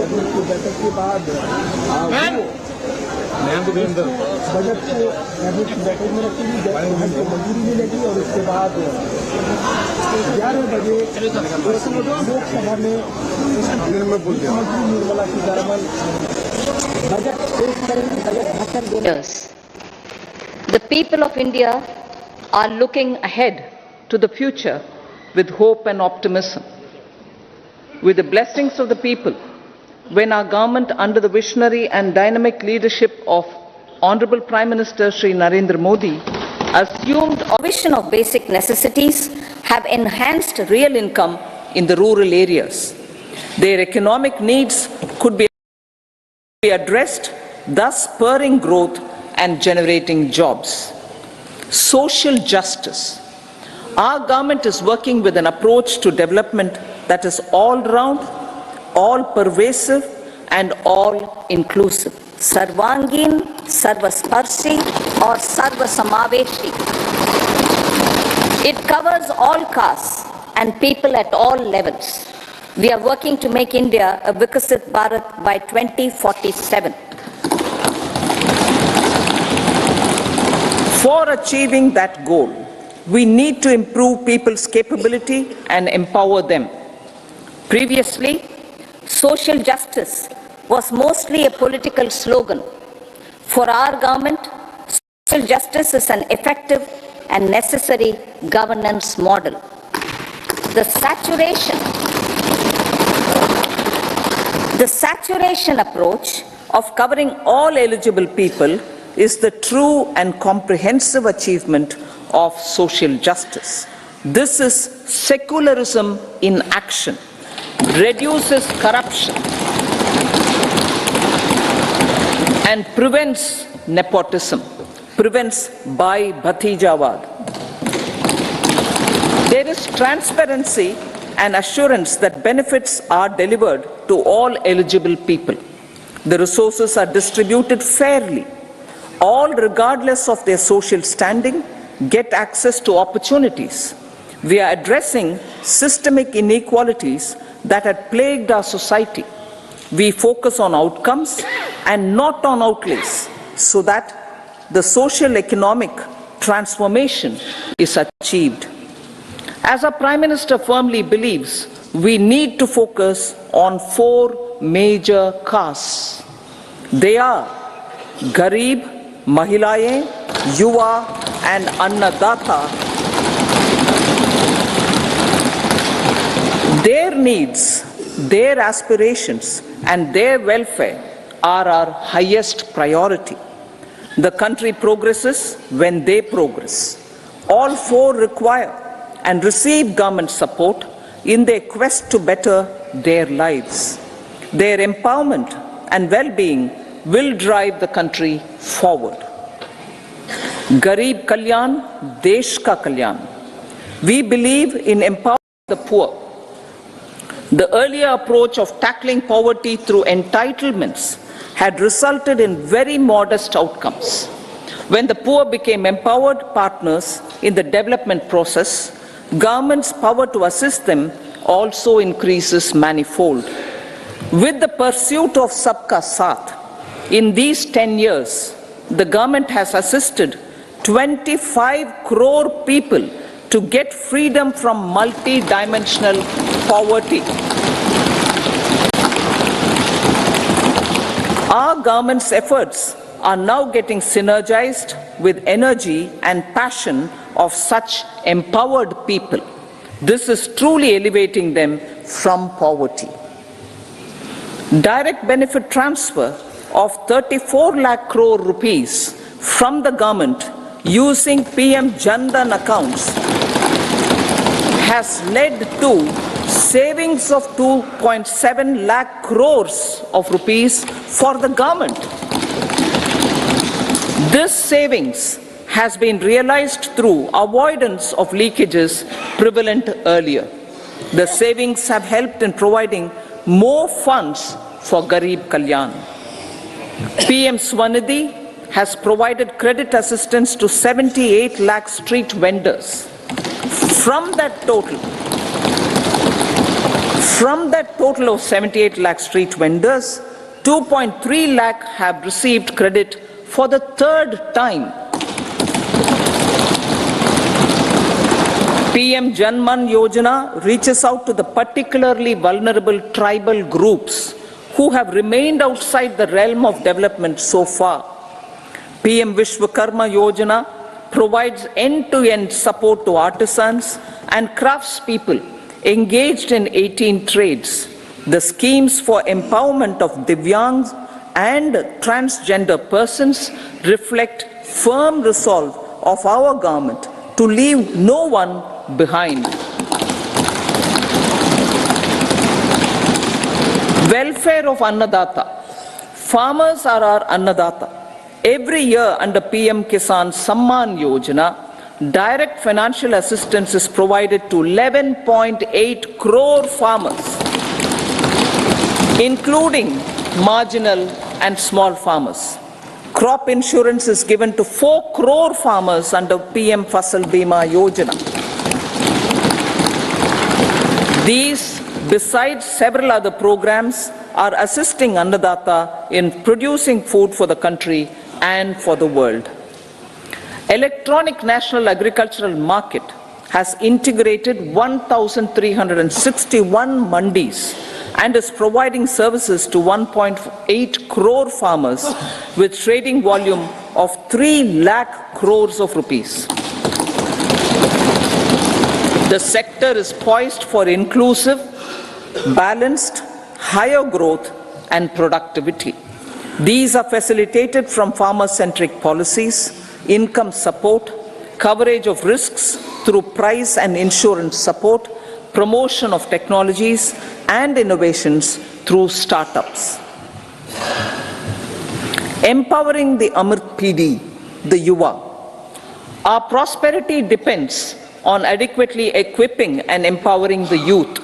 Cabinet की बैठक के बाद बजट को कैबिनेट की बैठक में रखेगी, बजट को मंजूरी मिलेगी और उसके बाद 11 बजे लोकसभा में मुख्यमंत्री निर्मला सीतारमण बजट पेश करेंगी, बजट भाषण देंगे। The people of India are looking ahead to the future with hope and optimism. With the blessings of the people, when our government, under the visionary and dynamic leadership of Honorable Prime Minister Shri Narendra Modi, assumed a vision of basic necessities, have enhanced real income in the rural areas. Their economic needs could be addressed, thus spurring growth and generating jobs. Social justice. Our government is working with an approach to development that is all-round, all-pervasive and all-inclusive. Sarvangin, Sarvasparshi or Sarvasamaveshi. It covers all castes and people at all levels. We are working to make India a Vikasit Bharat by 2047. For achieving that goal, we need to improve people's capability and empower them. Previously, social justice was mostly a political slogan. For our government, social justice is an effective and necessary governance model. The saturation approach of covering all eligible people is the true and comprehensive achievement of social justice. This is secularism in action, reduces corruption and prevents nepotism, prevents Bhai Bhatijawad. There is transparency and assurance that benefits are delivered to all eligible people. The resources are distributed fairly. All, regardless of their social standing, get access to opportunities. We are addressing systemic inequalities that had plagued our society. We focus on outcomes and not on outlays, so that the social economic transformation is achieved. As our Prime Minister firmly believes, we need to focus on 4 major castes. They are Garib, Mahilayein, Yuva and Annadata. Their needs, their aspirations and their welfare are our highest priority. The country progresses when they progress. All 4 require and receive government support in their quest to better their lives. Their empowerment and well-being will drive the country forward. Garib Kalyan, Desh Ka Kalyan. We believe in empowering the poor. The earlier approach of tackling poverty through entitlements had resulted in very modest outcomes. When the poor became empowered partners in the development process, government's power to assist them also increases manifold. With the pursuit of Sabka Saath, in these 10 years, the government has assisted 25 crore people to get freedom from multi-dimensional poverty. Our government's efforts are now getting synergized with energy and passion of such empowered people. This is truly elevating them from poverty. Direct benefit transfer of 34 lakh crore rupees from the government using PM Jan-Dhan accounts has led to savings of 2.7 lakh crores of rupees for the government. This savings has been realized through avoidance of leakages prevalent earlier. The savings have helped in providing more funds for Garib Kalyan. PM Swanidhi has provided credit assistance to 78 lakh street vendors. From that total, From that total of 78 lakh street vendors, 2.3 lakh have received credit for the third time. PM Janman Yojana reaches out to the particularly vulnerable tribal groups who have remained outside the realm of development so far. PM Vishwakarma Yojana provides end-to-end support to artisans and craftspeople engaged in 18 trades. The schemes for empowerment of Divyangs and transgender persons reflect firm resolve of our government to leave no one behind. Welfare of Annadata. Farmers are our Annadata. Every year under PM Kisan Samman Yojana, direct financial assistance is provided to 11.8 crore farmers, including marginal and small farmers. Crop insurance is given to 4 crore farmers under PM Fasal Bima Yojana. These, besides several other programs, are assisting Annadata in producing food for the country and for the world. Electronic National Agricultural Market has integrated 1,361 mandis and is providing services to 1.8 crore farmers with trading volume of 3 lakh crores of rupees. The sector is poised for inclusive, balanced, higher growth and productivity. These are facilitated from farmer-centric policies, income support, coverage of risks through price and insurance support, promotion of technologies and innovations through startups. Empowering the Amrit PD, the Yuva. Our prosperity depends on adequately equipping and empowering the youth.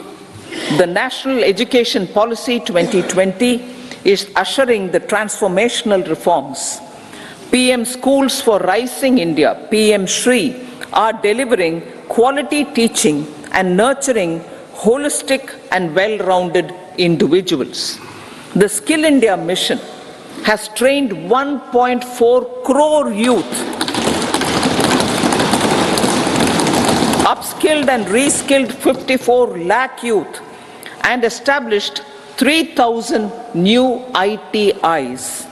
The National Education Policy 2020 is ushering the transformational reforms. PM Schools for Rising India, PM Shri, are delivering quality teaching and nurturing holistic and well-rounded individuals. The Skill India mission has trained 1.4 crore youth, upskilled and reskilled 54 lakh youth, and established 3,000 new ITIs.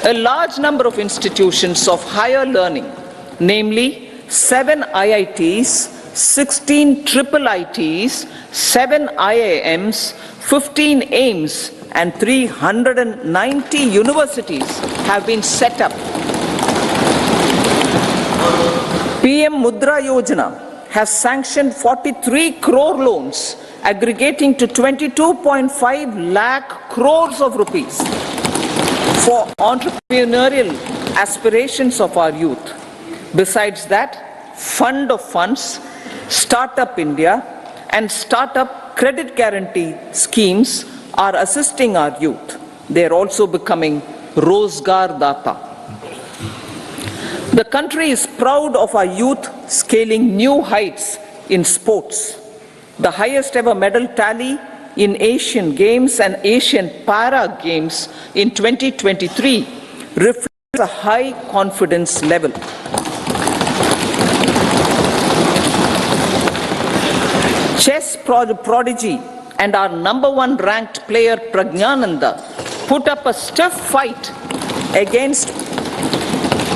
A large number of institutions of higher learning, namely 7 IITs, 16 triple ITs, 7 IIMs, 15 AIMS, and 390 universities have been set up. PM Mudra Yojana has sanctioned 43 crore loans aggregating to 22.5 lakh crores of rupees for entrepreneurial aspirations of our youth. Besides that, Fund of Funds, Startup India, and Startup Credit Guarantee schemes are assisting our youth. They are also becoming Rozgar Data. The country is proud of our youth scaling new heights in sports. The highest ever medal tally in Asian Games and Asian Para Games in 2023 reflects a high confidence level. Chess prodigy and our #1 ranked player Pragnananda put up a stiff fight against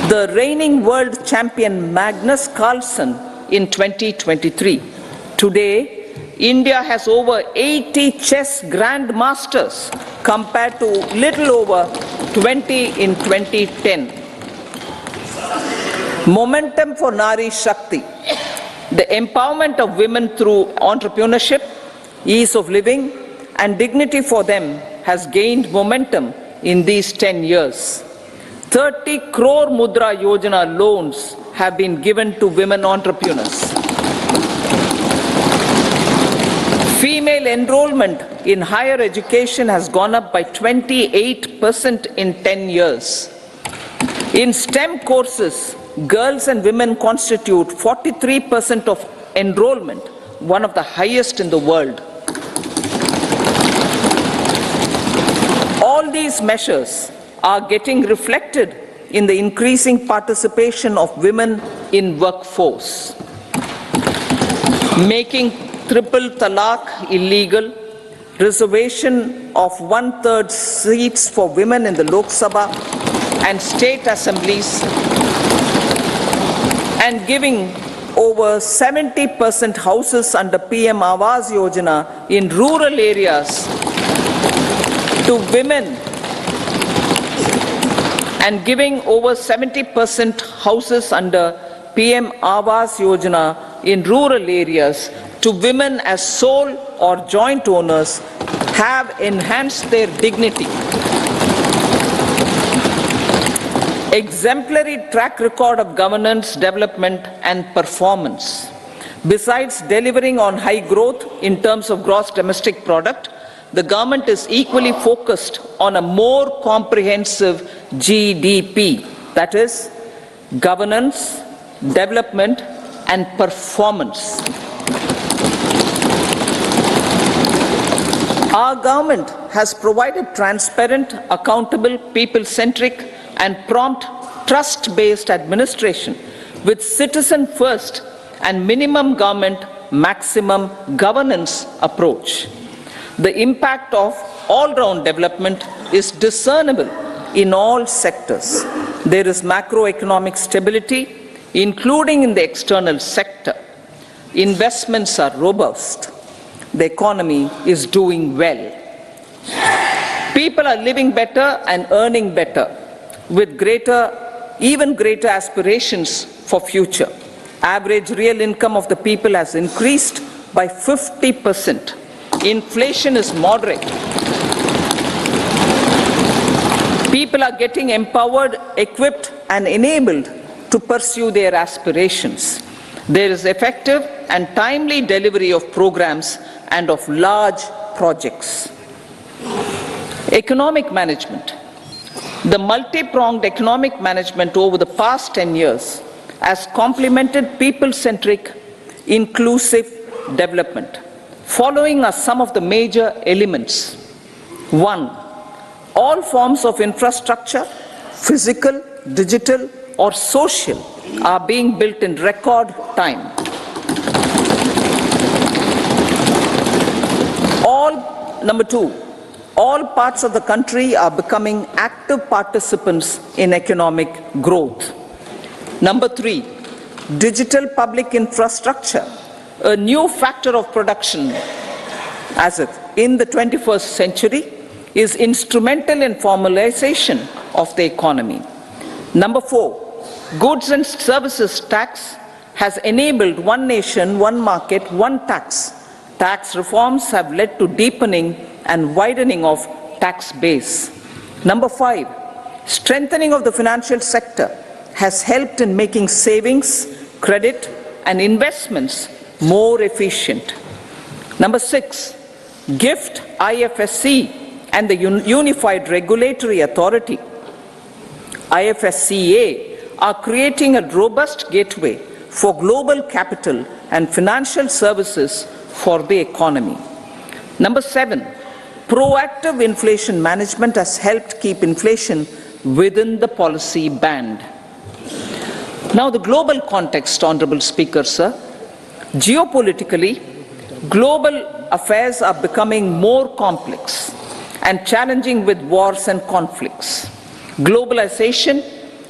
the reigning world champion Magnus Carlsen in 2023. Today, India has over 80 chess grandmasters compared to little over 20 in 2010. Momentum for Nari Shakti. The empowerment of women through entrepreneurship, ease of living, and dignity for them has gained momentum in these 10 years. 30 crore Mudra Yojana loans have been given to women entrepreneurs. Female enrollment in higher education has gone up by 28% in 10 years. In STEM courses, girls and women constitute 43% of enrollment, one of the highest in the world. these measures are getting reflected in the increasing participation of women in workforce. Making triple talaq illegal, reservation of 1/3 seats for women in the Lok Sabha and state assemblies, and giving over 70% houses under PM Awas Yojana in rural areas to women, and giving over 70% houses under PM Awas Yojana in rural areas to women as sole or joint owners have enhanced their dignity. Exemplary track record of governance, development and performance. Besides delivering on high growth in terms of gross domestic product, the government is equally focused on a more comprehensive GDP, that is, governance, development and performance. Our government has provided transparent, accountable, people-centric and prompt, trust-based administration with citizen first and minimum government, maximum governance approach. The impact of all-round development is discernible in all sectors. There is macroeconomic stability, including in the external sector. Investments are robust. The economy is doing well. People are living better and earning better, with even greater aspirations for future. Average real income of the people has increased by 50%. Inflation is moderate. People are getting empowered, equipped and enabled to pursue their aspirations. There is effective and timely delivery of programs and of large projects. Economic management. The multi-pronged economic management over the past 10 years has complemented people-centric, inclusive development. Following are some of the major elements. 1. All forms of infrastructure, physical, digital, or social, are being built in record time. Number 2, all parts of the country are becoming active participants in economic growth. Number 3, digital public infrastructure, a new factor of production as it in the 21st century, is instrumental in formalization of the economy. Number 4, goods and services tax has enabled one nation, one market, one tax. Tax reforms have led to deepening and widening of tax base. Number 5, strengthening of the financial sector has helped in making savings, credit and investments more efficient. Number 6, GIFT, IFSC and the Unified Regulatory Authority, IFSCA, are creating a robust gateway for global capital and financial services for the economy. Number 7, proactive inflation management has helped keep inflation within the policy band. Now the global context, Honorable Speaker, sir. Geopolitically, global affairs are becoming more complex and challenging with wars and conflicts. Globalization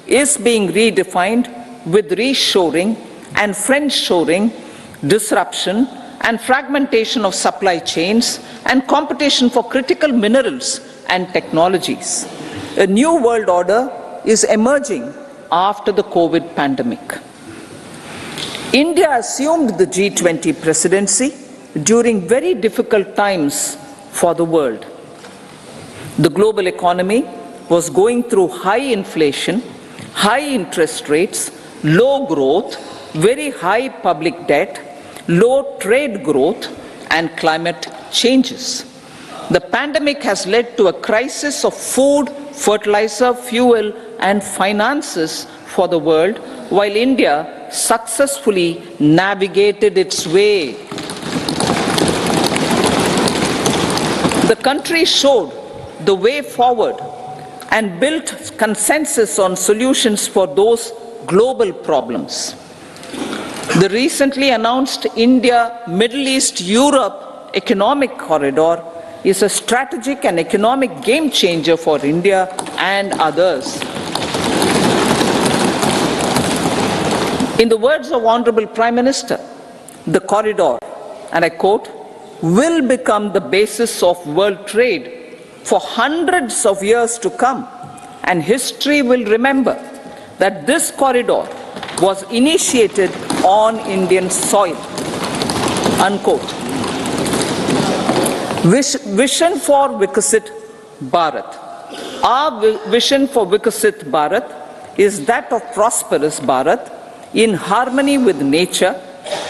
is being redefined with reshoring and friendshoring, disruption and fragmentation of supply chains and competition for critical minerals and technologies. A new world order is emerging after the COVID pandemic. India assumed the G20 presidency during very difficult times for the world. The global economy was going through high inflation, high interest rates, low growth, very high public debt, low trade growth and climate changes. The pandemic has led to a crisis of food, fertilizer, fuel and finances for the world, while India successfully navigated its way. The country showed the way forward and built consensus on solutions for those global problems. The recently announced India-Middle East-Europe economic corridor is a strategic and economic game changer for India and others. In the words of Honorable Prime Minister, the corridor, and I quote, will become the basis of world trade for hundreds of years to come, and history will remember that this corridor was initiated on Indian soil. Unquote. Vision for Vikasit Bharat. Our vision for Vikasit Bharat is that of prosperous Bharat in harmony with nature,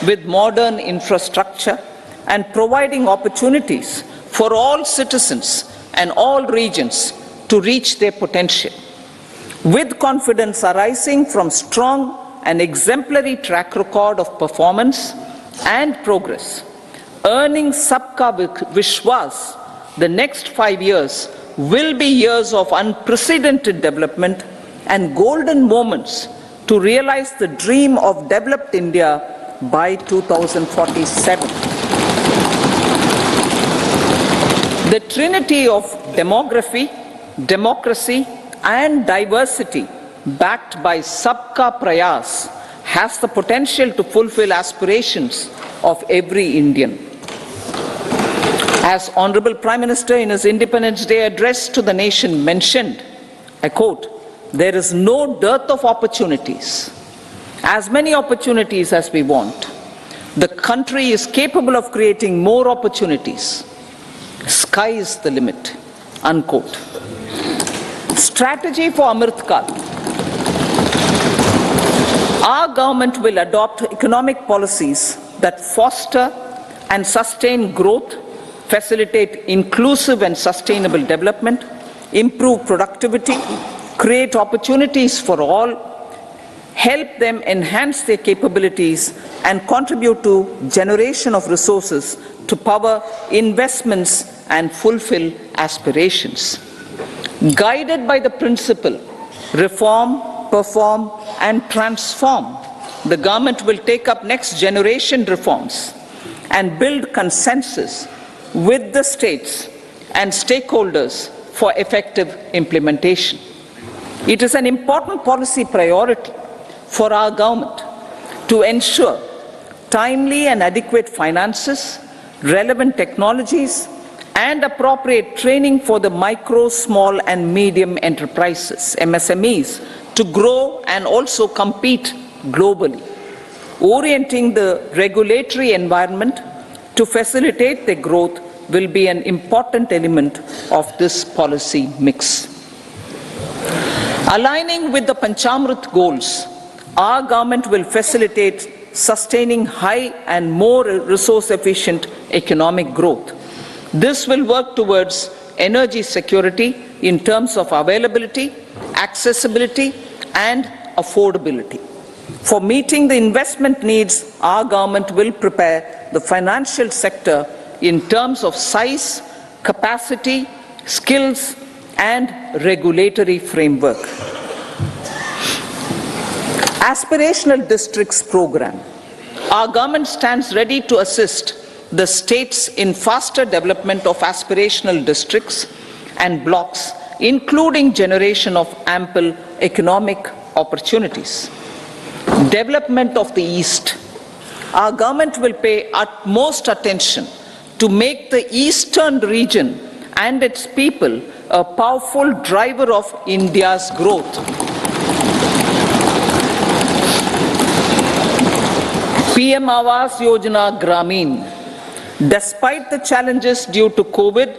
with modern infrastructure, and providing opportunities for all citizens and all regions to reach their potential. With confidence arising from strong and exemplary track record of performance and progress, earning Sabka Vishwas, the next 5 years will be years of unprecedented development and golden moments to realize the dream of developed India by 2047. The trinity of demography, democracy, and diversity backed by Sabka Prayas has the potential to fulfill aspirations of every Indian. As Honorable Prime Minister in his Independence Day address to the nation mentioned, I quote, there is no dearth of opportunities, as many opportunities as we want. The country is capable of creating more opportunities. Sky is the limit, unquote. Strategy for Amrit Kal. Our government will adopt economic policies that foster and sustain growth, facilitate inclusive and sustainable development, improve productivity, create opportunities for all, help them enhance their capabilities, and contribute to generation of resources to power investments and fulfill aspirations. Guided by the principle, reform, perform, and transform, the government will take up next generation reforms and build consensus with the states and stakeholders for effective implementation. It is an important policy priority for our government to ensure timely and adequate finances, relevant technologies, and appropriate training for the micro, small, and medium enterprises, MSMEs, to grow and also compete globally. Orienting the regulatory environment to facilitate their growth will be an important element of this policy mix. Aligning with the Panchamrit goals, our government will facilitate sustaining high and more resource-efficient economic growth. This will work towards energy security in terms of availability, accessibility, and affordability. For meeting the investment needs, our government will prepare the financial sector in terms of size, capacity, skills, and regulatory framework. Aspirational Districts Program. Our government stands ready to assist the states in faster development of aspirational districts and blocks, including generation of ample economic opportunities. Development of the East. Our government will pay utmost attention to make the eastern region and its people a powerful driver of India's growth. PM Awas Yojana Gramin. Despite the challenges due to COVID,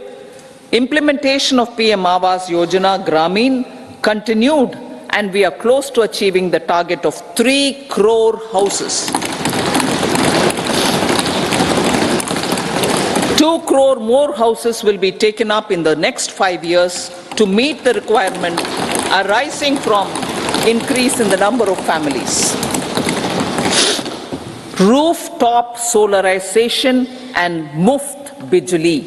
implementation of PM Awas Yojana Gramin continued, and we are close to achieving the target of 3 crore houses. 2 crore more houses will be taken up in the next 5 years to meet the requirement arising from increase in the number of families. Rooftop solarization and Muft Bijli.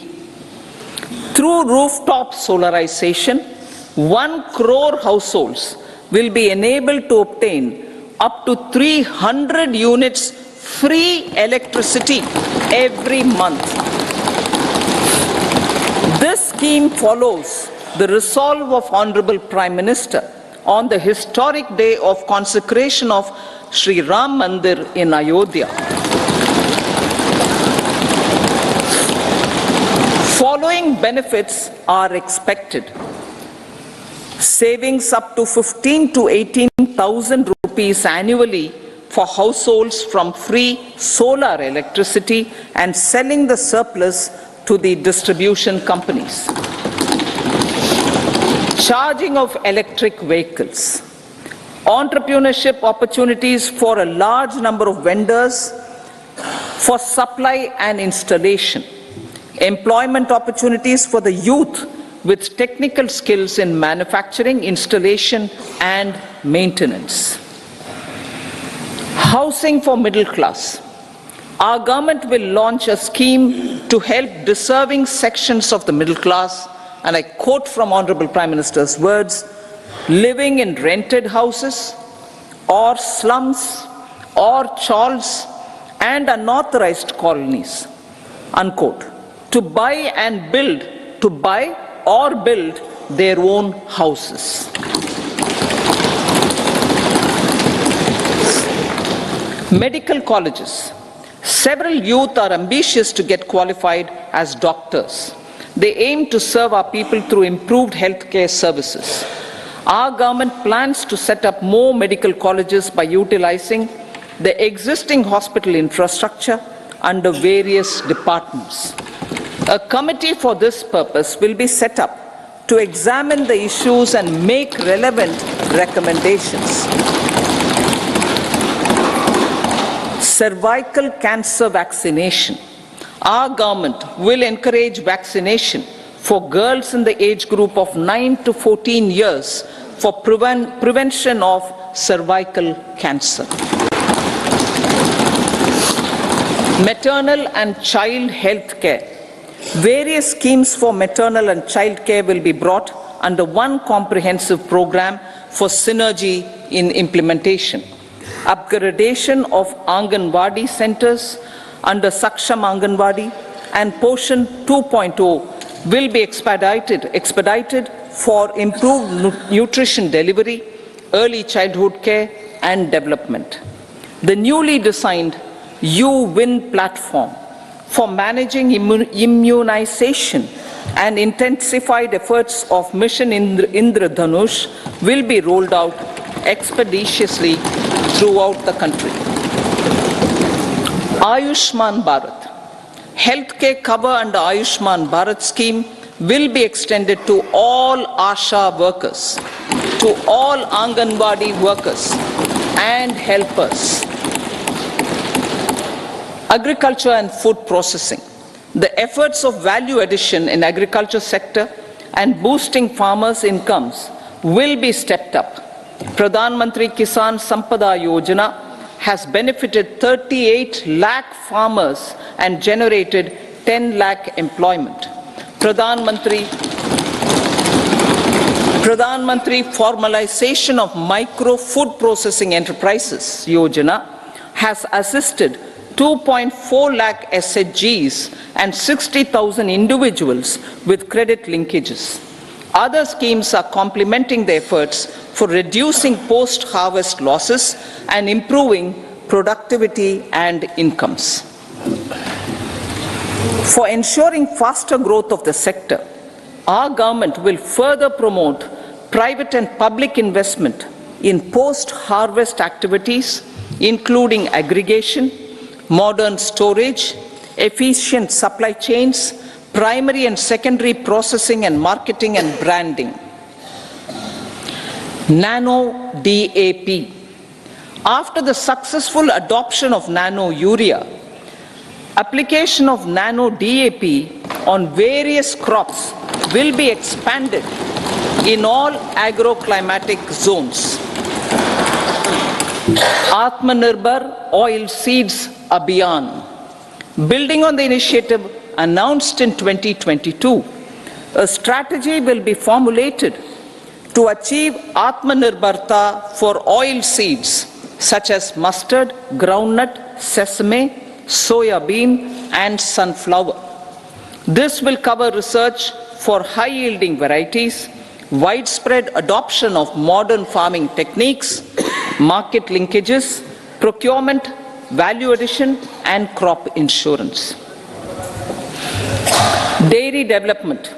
Through rooftop solarization, 1 crore households will be enabled to obtain up to 300 units free electricity every month. This scheme follows the resolve of Honorable Prime Minister on the historic day of consecration of Sri Ram Mandir in Ayodhya. Following benefits are expected. Savings up to 15 to 18,000 rupees annually for households from free solar electricity and selling the surplus to the distribution companies. Charging of electric vehicles. Entrepreneurship opportunities for a large number of vendors for supply and installation. Employment opportunities for the youth with technical skills in manufacturing, installation, and maintenance. Housing for middle class. Our government will launch a scheme to help deserving sections of the middle class, and I quote from Honorable Prime Minister's words, living in rented houses or slums or chawls and unauthorized colonies, unquote, to buy or build their own houses. Medical colleges. Several youth are ambitious to get qualified as doctors. They aim to serve our people through improved healthcare services. Our government plans to set up more medical colleges by utilizing the existing hospital infrastructure under various departments. A committee for this purpose will be set up to examine the issues and make relevant recommendations. Cervical cancer vaccination. Our government will encourage vaccination for girls in the age group of 9 to 14 years for prevention of cervical cancer. Maternal and child health care. Various schemes for maternal and child care will be brought under one comprehensive program for synergy in implementation. Upgradation of Anganwadi centers under Saksham Anganwadi and Poshan 2.0 will be expedited for improved nutrition delivery, early childhood care and development. The newly designed U-Win platform for managing immunization and intensified efforts of Mission Indradhanush will be rolled out expeditiously throughout the country. Ayushman Bharat. Healthcare cover under Ayushman Bharat scheme will be extended to all ASHA workers, to all Anganwadi workers and helpers. Agriculture and food processing. The efforts of value addition in agriculture sector and boosting farmers' incomes will be stepped up. Pradhan Mantri Kisan Sampada Yojana has benefited 38 lakh farmers and generated 10 lakh employment. Pradhan Mantri Formalization of Micro Food Processing Enterprises Yojana has assisted 2.4 lakh SHGs and 60,000 individuals with credit linkages. Other schemes are complementing the efforts for reducing post-harvest losses and improving productivity and incomes. For ensuring faster growth of the sector, our government will further promote private and public investment in post-harvest activities, including aggregation, modern storage, efficient supply chains, primary and secondary processing and marketing and branding. Nano DAP. After the successful adoption of nano urea, application of nano DAP on various crops will be expanded in all agroclimatic zones. Atmanirbhar Oil Seeds Abhiyan. Building on the initiative announced in 2022, a strategy will be formulated to achieve Atmanirbharta for oil seeds such as mustard, groundnut, sesame, soya bean and sunflower. This will cover research for high-yielding varieties, widespread adoption of modern farming techniques, market linkages, procurement, value addition and crop insurance. Dairy development.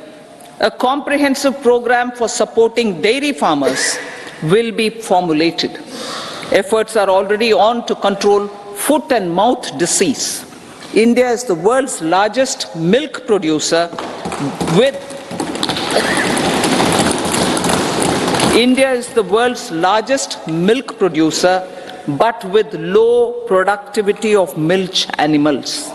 A comprehensive program for supporting dairy farmers will be formulated. Efforts are already on to control foot and mouth disease. India is the world's largest milk producer with but with low productivity of milch animals.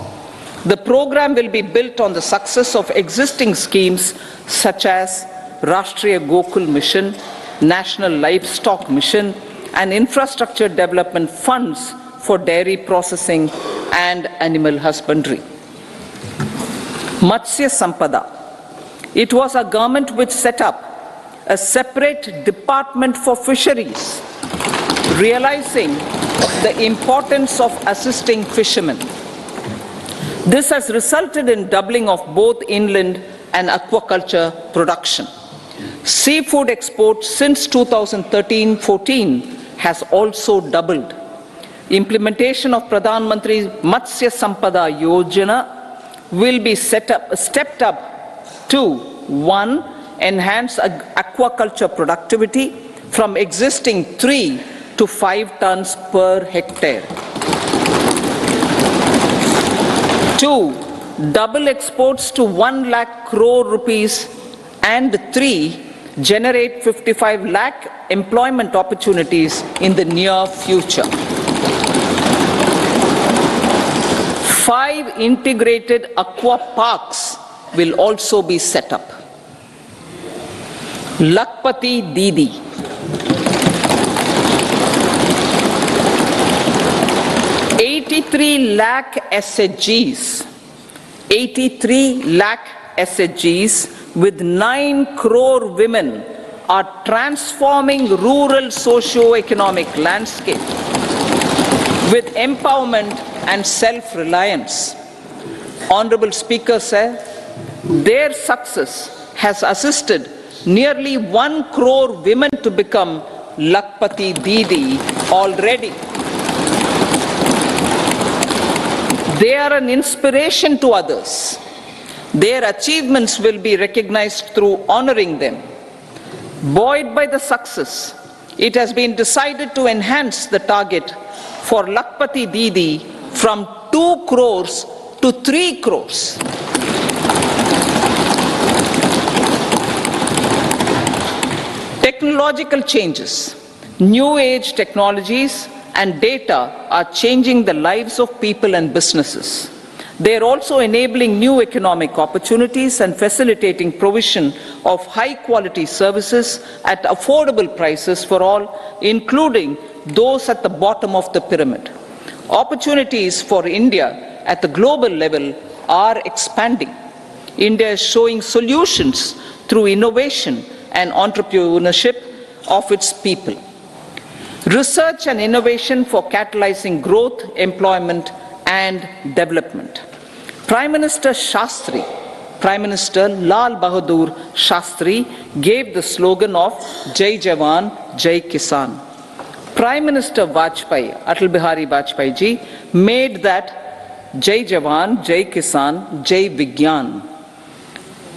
The program will be built on the success of existing schemes such as Rashtriya Gokul Mission, National Livestock Mission, and infrastructure development funds for dairy processing and animal husbandry. Matsya Sampada. It was a government which set up a separate department for fisheries, realizing the importance of assisting fishermen. This has resulted in doubling of both inland and aquaculture production. Seafood exports since 2013-14 has also doubled. Implementation of Pradhan Mantri Matsya Sampada Yojana will be stepped up to 1. Enhance aquaculture productivity from existing 3 to 5 tons per hectare. 2. Double exports to 1 lakh crore rupees, and 3. Generate 55 lakh employment opportunities in the near future. 5 integrated aqua parks will also be set up. Lakpati Didi. 83 lakh SHGs. 83 lakh SHGs with 9 crore women are transforming rural socio-economic landscape with empowerment and self-reliance. Honorable Speaker said, their success has assisted nearly 1 crore women to become Lakpati Didi already. They are an inspiration to others. Their achievements will be recognized through honoring them. Buoyed by the success, it has been decided to enhance the target for Lakpati Didi from 2 crores to 3 crores. Technological changes, new age technologies and data are changing the lives of people and businesses. They are also enabling new economic opportunities and facilitating provision of high quality services at affordable prices for all, including those at the bottom of the pyramid. Opportunities for India at the global level are expanding. India is showing solutions through innovation and entrepreneurship of its people. Research and innovation for catalyzing growth, employment and development. Prime Minister Shastri, Prime Minister Lal Bahadur Shastri gave the slogan of Jai Jawan, Jai Kisan. Prime Minister Vajpayee, Atal Bihari Vajpayee ji, made that Jai Jawan, Jai Kisan, Jai Vigyan.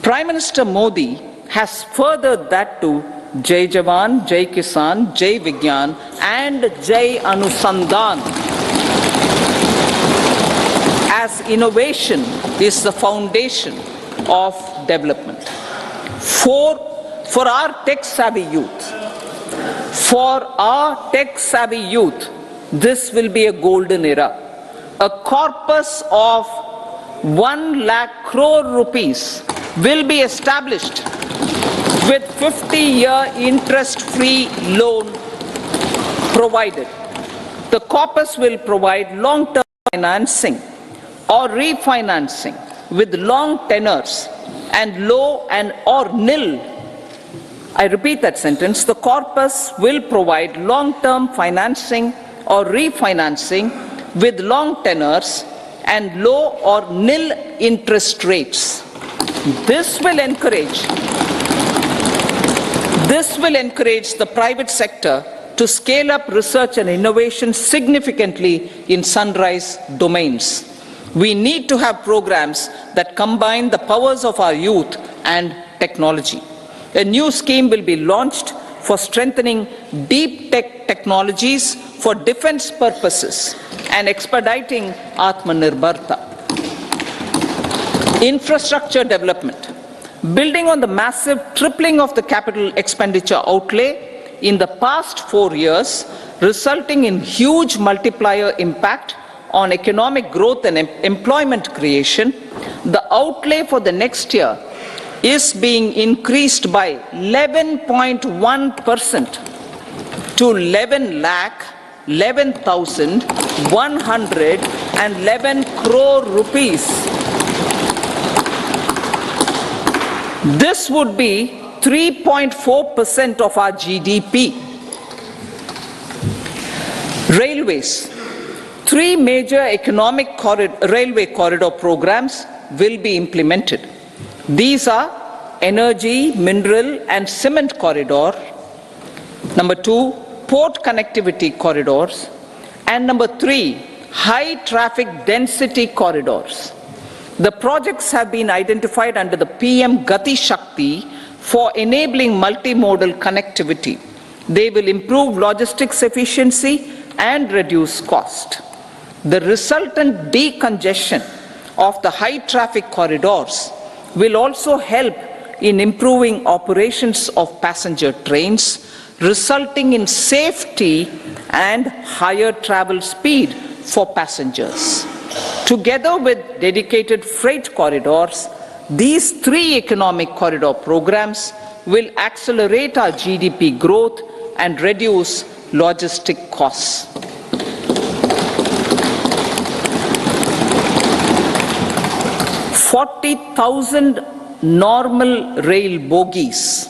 Prime Minister Modi has furthered that to Jai Jawan, Jai Kisan, Jai Vigyan and Jai Anusandhan, as innovation is the foundation of development. For our tech-savvy youth, this will be a golden era. A corpus of 1 lakh crore rupees will be established with 50-year interest-free loan provided. The corpus will provide long-term financing or refinancing with long tenors and low and or nil I repeat that sentence, the corpus will provide long-term financing or refinancing with long tenors and low or nil interest rates. This will encourage the private sector to scale up research and innovation significantly in sunrise domains. We need to have programs that combine the powers of our youth and technology. A new scheme will be launched for strengthening deep tech technologies for defense purposes and expediting Atmanirbharta. Infrastructure development. Building on the massive tripling of the capital expenditure outlay in the past 4 years, resulting in huge multiplier impact on economic growth and employment creation, the outlay for the next year is being increased by 11.1% to 11,111 crore rupees. This would be 3.4% of our GDP. Railways. 3 major economic railway corridor programs will be implemented. These are energy, mineral and cement corridor. Number 2, port connectivity corridors. And number 3, high traffic density corridors. The projects have been identified under the PM Gati Shakti for enabling multimodal connectivity. They will improve logistics efficiency and reduce cost. The resultant decongestion of the high traffic corridors will also help in improving operations of passenger trains, resulting in safety and higher travel speed for passengers. Together with dedicated freight corridors, these 3 economic corridor programs will accelerate our GDP growth and reduce logistic costs. 40,000 normal rail bogies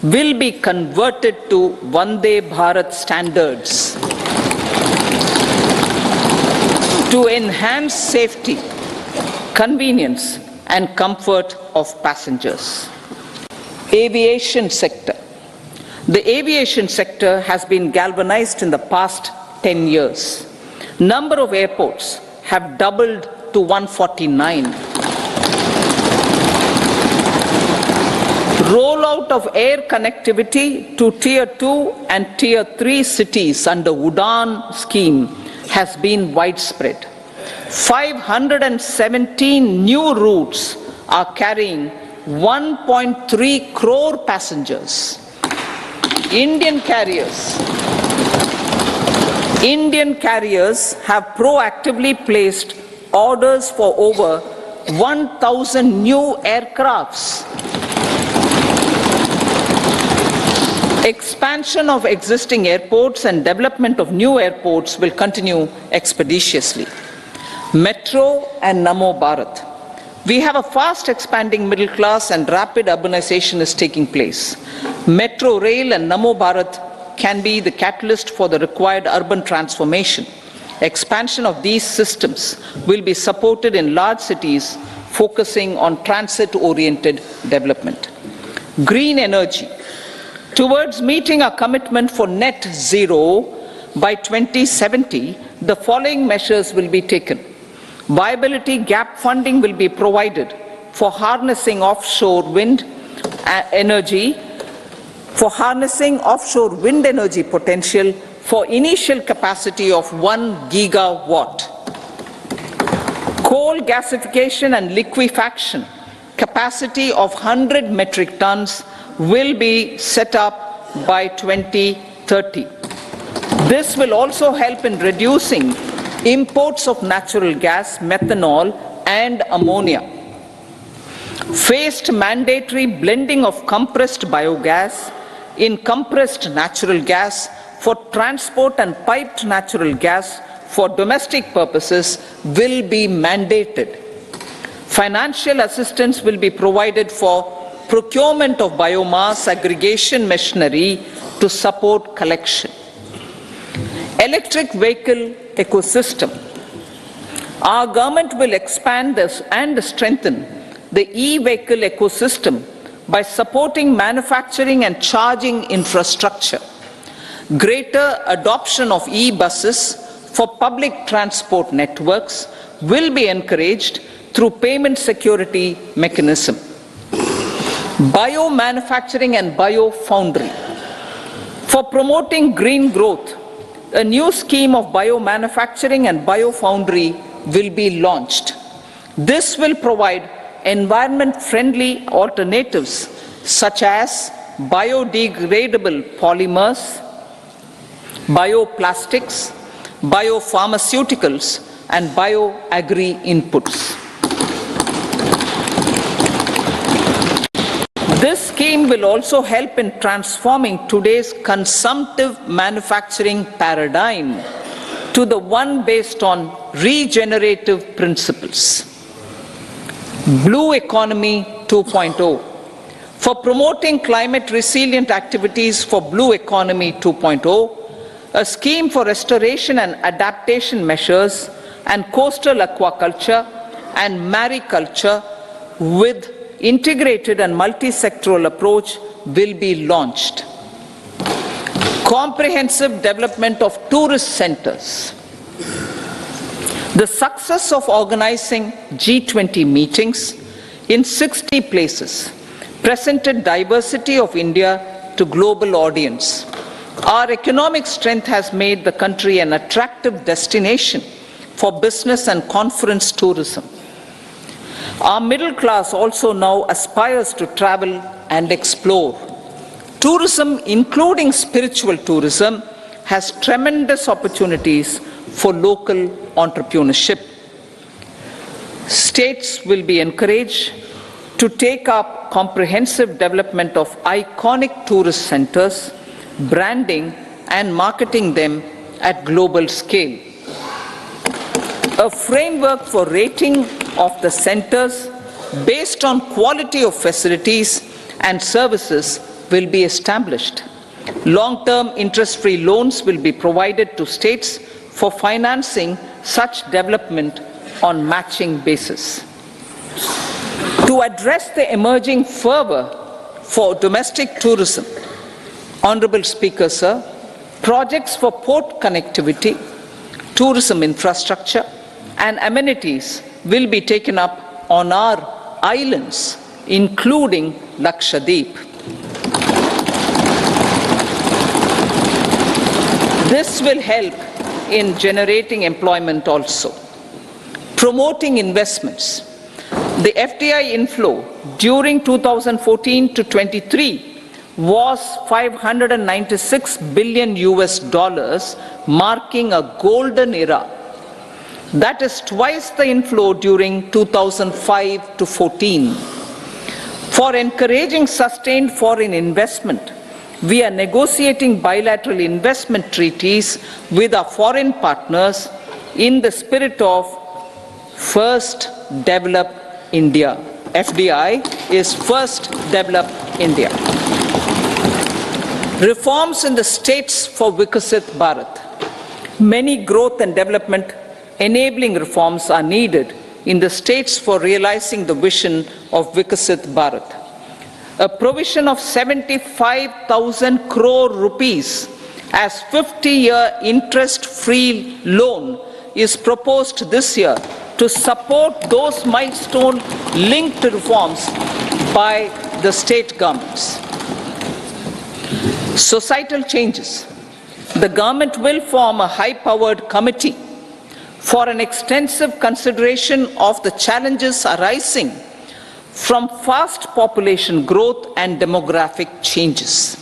will be converted to Vande Bharat standards to enhance safety, convenience and comfort of passengers. Aviation sector. The aviation sector has been galvanized in the past 10 years. Number of airports have doubled to 149. Rollout of air connectivity to Tier 2 and Tier 3 cities under Udan scheme has been widespread. 517 new routes are carrying 1.3 crore passengers. Indian carriers have proactively placed orders for over 1,000 new aircrafts. Expansion of existing airports and development of new airports will continue expeditiously. Metro and Namo Bharat. We have a fast expanding middle class and rapid urbanization is taking place. Metro rail and Namo Bharat can be the catalyst for the required urban transformation. Expansion of these systems will be supported in large cities focusing on transit-oriented development. Green energy. Towards meeting our commitment for net zero by 2070, the following measures will be taken. Viability gap funding will be provided for harnessing offshore wind energy, potential for initial capacity of 1 gigawatt. Coal gasification and liquefaction capacity of 100 metric tons will be set up by 2030. This will also help in reducing imports of natural gas, methanol and ammonia. Phased mandatory blending of compressed biogas in compressed natural gas for transport and piped natural gas for domestic purposes will be mandated. Financial assistance will be provided for procurement of biomass aggregation machinery to support collection. Electric vehicle ecosystem. Our government will expand this and strengthen the e-vehicle ecosystem by supporting manufacturing and charging infrastructure. Greater adoption of e-buses for public transport networks will be encouraged through payment security mechanism. Biomanufacturing and biofoundry. For promoting green growth, a new scheme of biomanufacturing and biofoundry will be launched. This will provide environment-friendly alternatives such as biodegradable polymers, bioplastics, biopharmaceuticals, and bioagri inputs. This scheme will also help in transforming today's consumptive manufacturing paradigm to the one based on regenerative principles. Blue Economy 2.0. For promoting climate resilient activities for Blue Economy 2.0, a scheme for restoration and adaptation measures and coastal aquaculture and mariculture with integrated and multi-sectoral approach will be launched. Comprehensive development of tourist centers. The success of organizing G20 meetings in 60 places presented diversity of India to global audience. Our economic strength has made the country an attractive destination for business and conference tourism. Our middle class also now aspires to travel and explore. Tourism, including spiritual tourism, has tremendous opportunities for local entrepreneurship. States will be encouraged to take up comprehensive development of iconic tourist centers, branding and marketing them at global scale. A framework for rating of the centers based on quality of facilities and services will be established. Long-term interest-free loans will be provided to states for financing such development on matching basis. To address the emerging fervor for domestic tourism, Honorable Speaker, sir, projects for port connectivity, tourism infrastructure, and amenities will be taken up on our islands, including Lakshadweep. This will help in generating employment also. Promoting investments. The FDI inflow during 2014 to 23 was $596 billion US, marking a golden era. That is twice the inflow during 2005 to 14. For encouraging sustained foreign investment, we are negotiating bilateral investment treaties with our foreign partners in the spirit of First Develop India. FDI is First Develop India. Reforms in the states for Vikasit Bharat. Many growth and development enabling reforms are needed in the states for realizing the vision of Vikasit Bharat. A provision of 75,000 crore rupees as 50-year interest-free loan is proposed this year to support those milestone-linked reforms by the state governments. Societal changes. The government will form a high-powered committee for an extensive consideration of the challenges arising from fast population growth and demographic changes.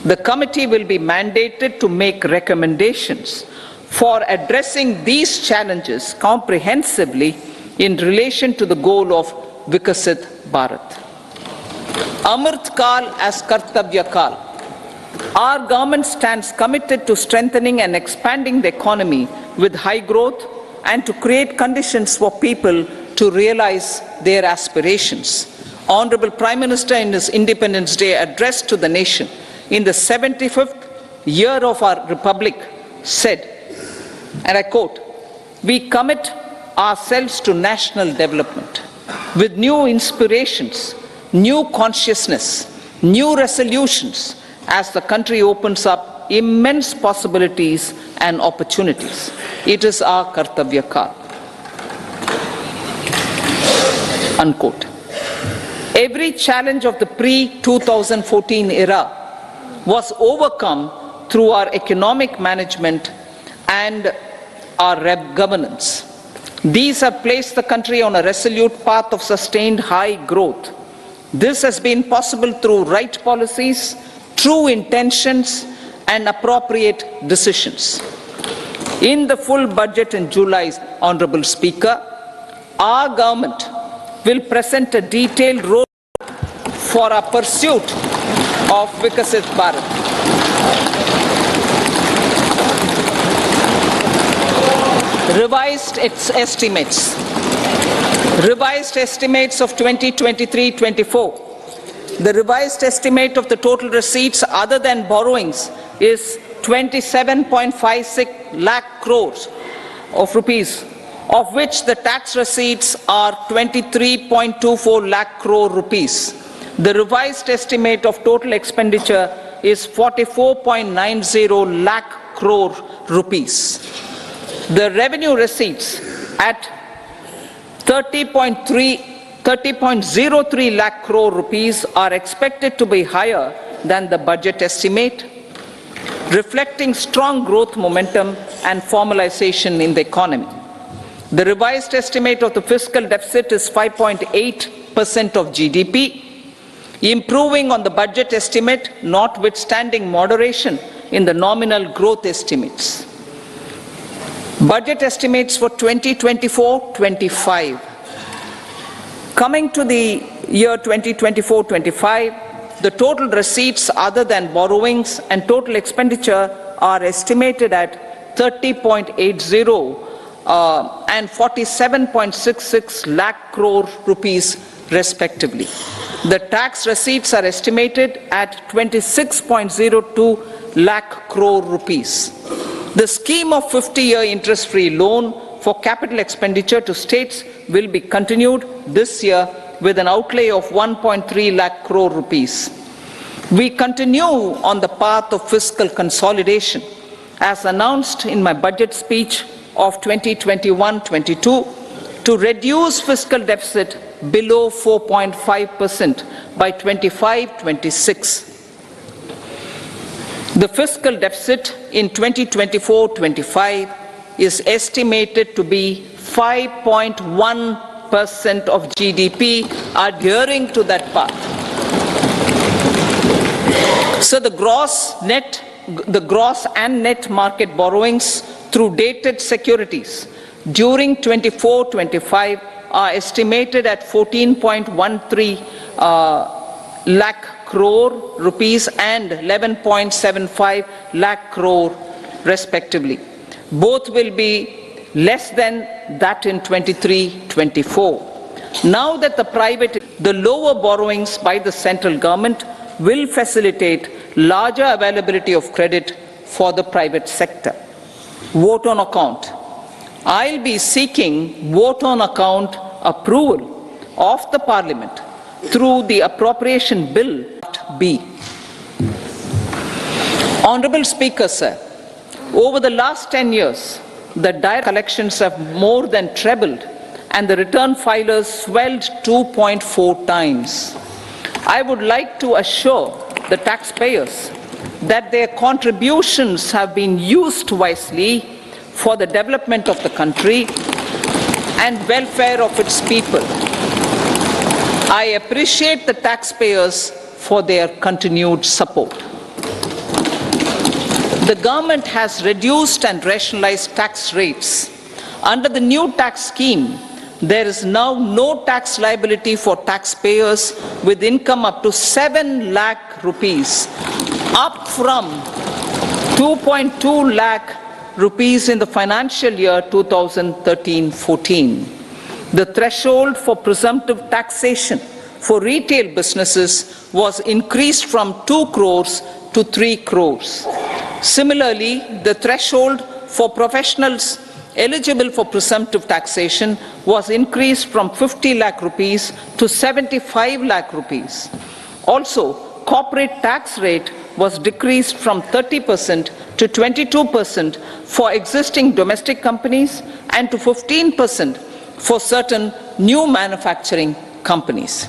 The committee will be mandated to make recommendations for addressing these challenges comprehensively in relation to the goal of Vikasit Bharat. Amrit Kal as Kartavya Kal. Our government stands committed to strengthening and expanding the economy with high growth and to create conditions for people to realize their aspirations. Honorable Prime Minister in his Independence Day address to the nation in the 75th year of our Republic said, and I quote, "We commit ourselves to national development with new inspirations, new consciousness, new resolutions as the country opens up immense possibilities and opportunities. It is our Kartavya Kal." Unquote. Every challenge of the pre-2014 era was overcome through our economic management and our governance. These have placed the country on a resolute path of sustained high growth. This has been possible through right policies, true intentions, and appropriate decisions. In the full budget in July, Honorable Speaker, our government will present a detailed roadmap for our pursuit of Vikasit Bharat. Revised estimates of 2023-24. The revised estimate of the total receipts other than borrowings is 27.56 lakh crores of rupees, of which the tax receipts are 23.24 lakh crore rupees. The revised estimate of total expenditure is 44.90 lakh crore rupees. The revenue receipts at 30.03 lakh crore rupees are expected to be higher than the budget estimate, reflecting strong growth momentum and formalization in the economy. The revised estimate of the fiscal deficit is 5.8% of GDP, improving on the budget estimate, notwithstanding moderation in the nominal growth estimates. Budget estimates for 2024-25. Coming to the year 2024-25, the total receipts other than borrowings and total expenditure are estimated at 30.80 and 47.66 lakh crore rupees respectively. The tax receipts are estimated at 26.02 lakh crore rupees. The scheme of 50-year interest-free loan for capital expenditure to states will be continued this year with an outlay of 1.3 lakh crore rupees. We continue on the path of fiscal consolidation as announced in my budget speech of 2021-22 to reduce fiscal deficit below 4.5% by 25-26. The fiscal deficit in 2024-25 is estimated to be 5.1% of GDP, adhering to that path. So the gross and net market borrowings through dated securities during 24-25 are estimated at 14.13 lakh crore rupees and 11.75 lakh crore respectively. Both will be less than that in 23-24. Now that the lower borrowings by the central government will facilitate larger availability of credit for the private sector. Vote on account. I'll be seeking vote on account approval of the Parliament through the Appropriation Bill B. Honorable Speaker, sir, over the last 10 years, the direct collections have more than trebled and the return filers swelled 2.4 times. I would like to assure the taxpayers that their contributions have been used wisely for the development of the country and welfare of its people. I appreciate the taxpayers for their continued support. The government has reduced and rationalized tax rates. Under the new tax scheme, there is now no tax liability for taxpayers with income up to 7 lakh rupees, up from 2.2 lakh rupees in the financial year 2013-14. The threshold for presumptive taxation for retail businesses was increased from 2 crores to 3 crores. Similarly, the threshold for professionals eligible for presumptive taxation was increased from 50 lakh rupees to 75 lakh rupees. Also, corporate tax rate was decreased from 30% to 22% for existing domestic companies and to 15% for certain new manufacturing companies.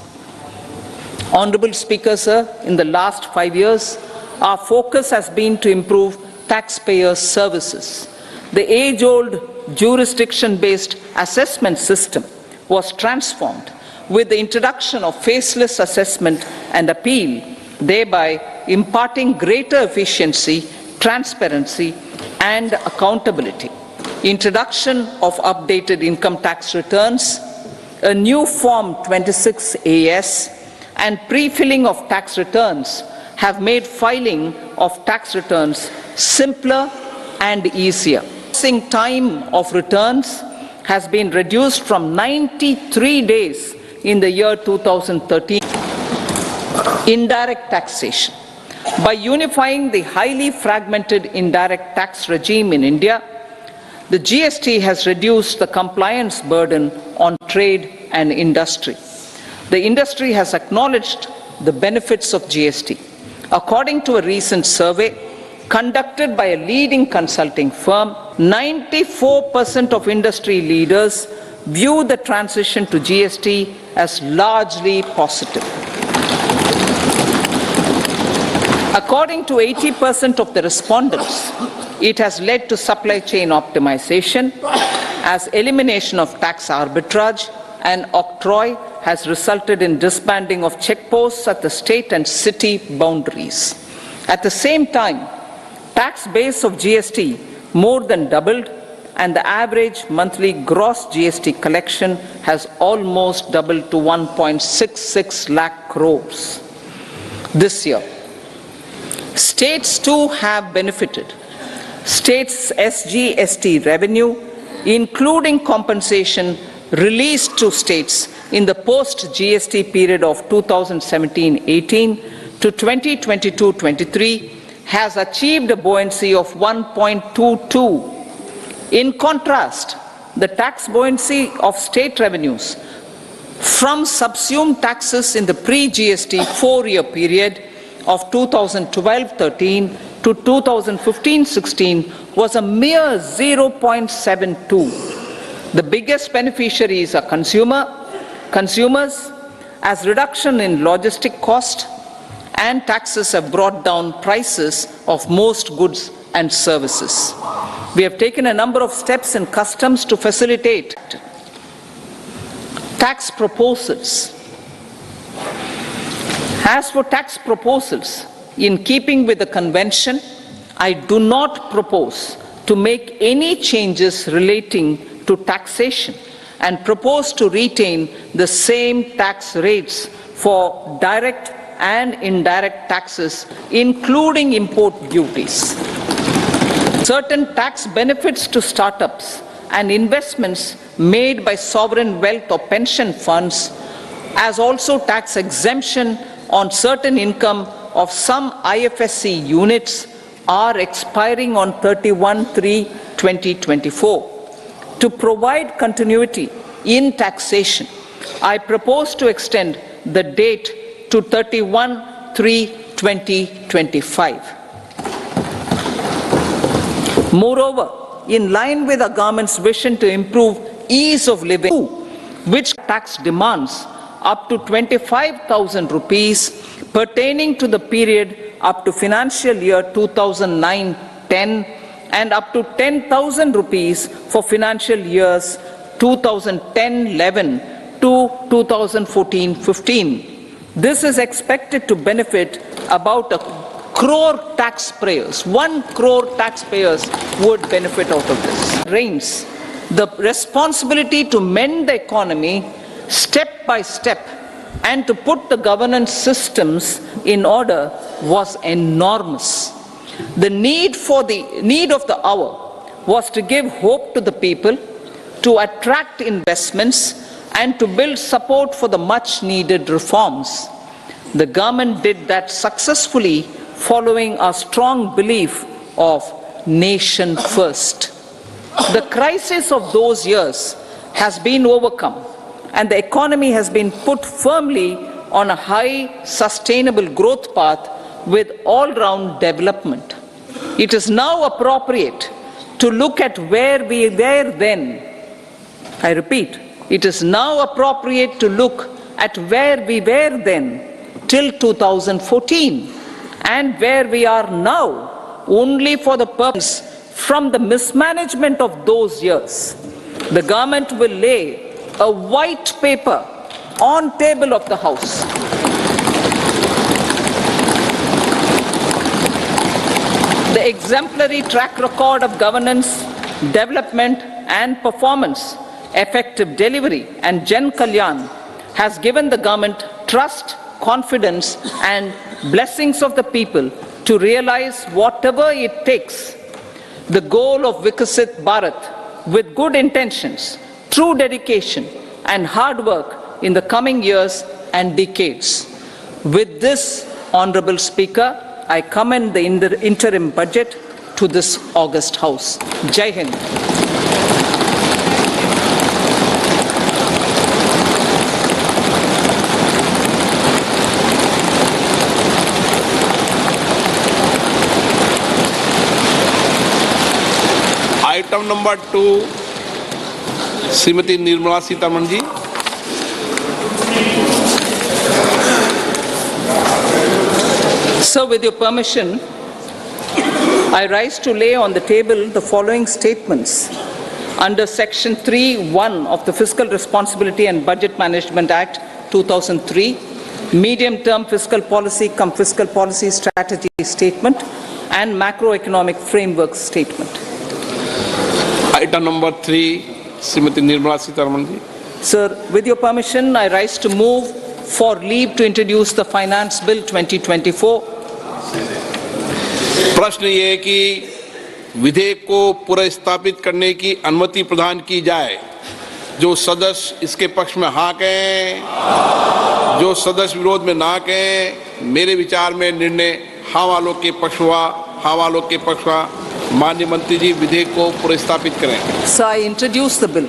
Honorable Speaker, sir, in the last 5 years, our focus has been to improve taxpayer services. The age-old jurisdiction-based assessment system was transformed with the introduction of faceless assessment and appeal, thereby imparting greater efficiency, transparency, and accountability. Introduction of updated income tax returns, a new Form 26AS, and pre-filling of tax returns have made filing of tax returns simpler and easier. Processing time of returns has been reduced from 93 days in the year 2013. Indirect taxation. By unifying the highly fragmented indirect tax regime in India, the GST has reduced the compliance burden on trade and industry. The industry has acknowledged the benefits of GST. According to a recent survey conducted by a leading consulting firm, 94% of industry leaders view the transition to GST as largely positive. According to 80% of the respondents, it has led to supply chain optimization, as elimination of tax arbitrage and octroi has resulted in disbanding of checkposts at the state and city boundaries. At the same time, tax base of GST more than doubled, and the average monthly gross GST collection has almost doubled to 1.66 lakh crores this year. States too have benefited. States' SGST revenue, including compensation released to states in the post-GST period of 2017-18 to 2022-23, has achieved a buoyancy of 1.22. In contrast, the tax buoyancy of state revenues from subsumed taxes in the pre-GST 4-year period of 2012-13 to 2015-16 was a mere 0.72. The biggest beneficiaries are consumers, as reduction in logistic cost and taxes have brought down prices of most goods and services. We have taken a number of steps in customs to facilitate tax proposals. As for tax proposals, in keeping with the convention, I do not propose to make any changes relating to taxation and propose to retain the same tax rates for direct and indirect taxes, including import duties. Certain tax benefits to startups and investments made by sovereign wealth or pension funds, as also tax exemption on certain income of some IFSC units, are expiring on 31/3/2024. To provide continuity in taxation, I propose to extend the date to 31/3/2025. Moreover, in line with the government's vision to improve ease of living, which tax demands up to 25,000 rupees pertaining to the period up to financial year 2009-10 and up to 10,000 rupees for financial years 2010-11 to 2014-15. This is expected to benefit about 1 crore taxpayers. 1 crore taxpayers would benefit out of this. Reigns the responsibility to mend the economy step by step and to put the governance systems in order was enormous. The need of the hour was to give hope to the people, to attract investments, and to build support for the much needed reforms. The government did that successfully following a strong belief of nation first. The crisis of those years has been overcome and the economy has been put firmly on a high sustainable growth path with all-round development. It is now appropriate to look at where we were then. I repeat, it is now appropriate to look at where we were then till 2014 and where we are now only for the purpose from the mismanagement of those years. The government will lay a white paper on table of the House. The exemplary track record of governance, development and performance, effective delivery and Jan Kalyan has given the government trust, confidence and blessings of the people to realize whatever it takes. The goal of Vikasit Bharat with good intentions, true dedication and hard work in the coming years and decades. With this, Honorable Speaker, I commend the interim budget to this august House. Jai Hind. Item number 2, Srimati Nirmala Sitharaman ji. So, with your permission, I rise to lay on the table the following statements under Section 3(1) of the Fiscal Responsibility and Budget Management Act 2003, Medium-Term Fiscal Policy cum Fiscal Policy Strategy Statement and Macroeconomic Framework Statement. Item number 3, Srimati Nirmala Sitharaman ji. Sir, with your permission, I rise to move for leave to introduce the Finance Bill 2024. प्रश्न ये है कि विधेयक को पुनर्स्थापित करने की अनुमति प्रदान की जाए। जो सदस्य इसके पक्ष में हाँ कहें, जो सदस्य विरोध में ना कहें, मेरे विचार में निर्णय हाँ वालों के पक्ष हुआ, हाँ वालों के पक्ष हुआ। माननीय मंत्री जी विधेयक को पुनर्स्थापित करें। So I introduce the bill.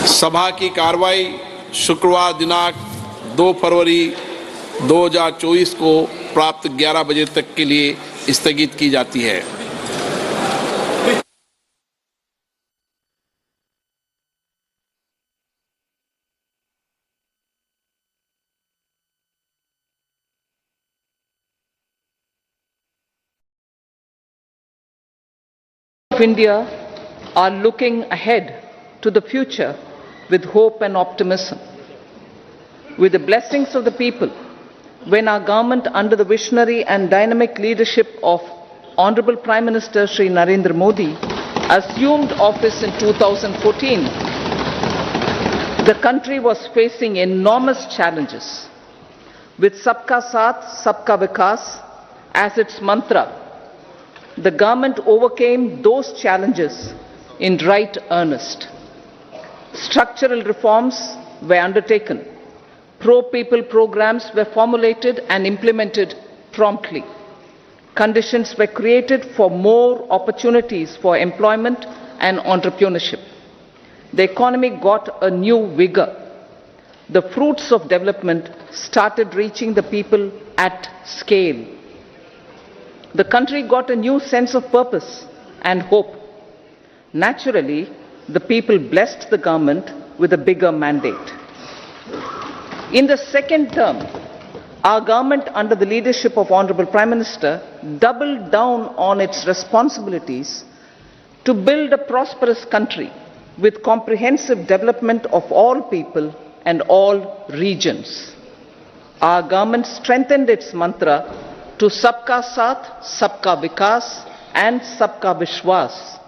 सभा की कार्रवाई शुक्रवार दिनांक 2 फरवरी 2024 को प्राप्त 11 बजे तक के लिए स्थगित की जाती है। Of India are looking ahead to the future with hope and optimism. With the blessings of the people, when our government under the visionary and dynamic leadership of Honorable Prime Minister Shri Narendra Modi assumed office in 2014, the country was facing enormous challenges. With Sabka Saath, Sabka Vikas as its mantra, the government overcame those challenges in right earnest. Structural reforms were undertaken. Pro-people programs were formulated and implemented promptly. Conditions were created for more opportunities for employment and entrepreneurship. The economy got a new vigor. The fruits of development started reaching the people at scale. The country got a new sense of purpose and hope. Naturally, the people blessed the government with a bigger mandate. In the second term, our government under the leadership of Honorable Prime Minister doubled down on its responsibilities to build a prosperous country with comprehensive development of all people and all regions. Our government strengthened its mantra to Sabka Saath, Sabka Vikas and Sabka Vishwas.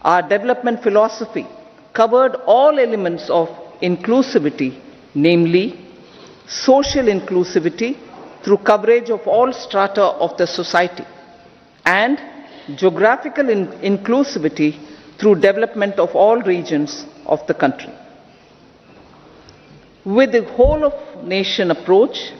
Our development philosophy covered all elements of inclusivity, namely social inclusivity through coverage of all strata of the society and geographical inclusivity through development of all regions of the country. with the whole of nation approach.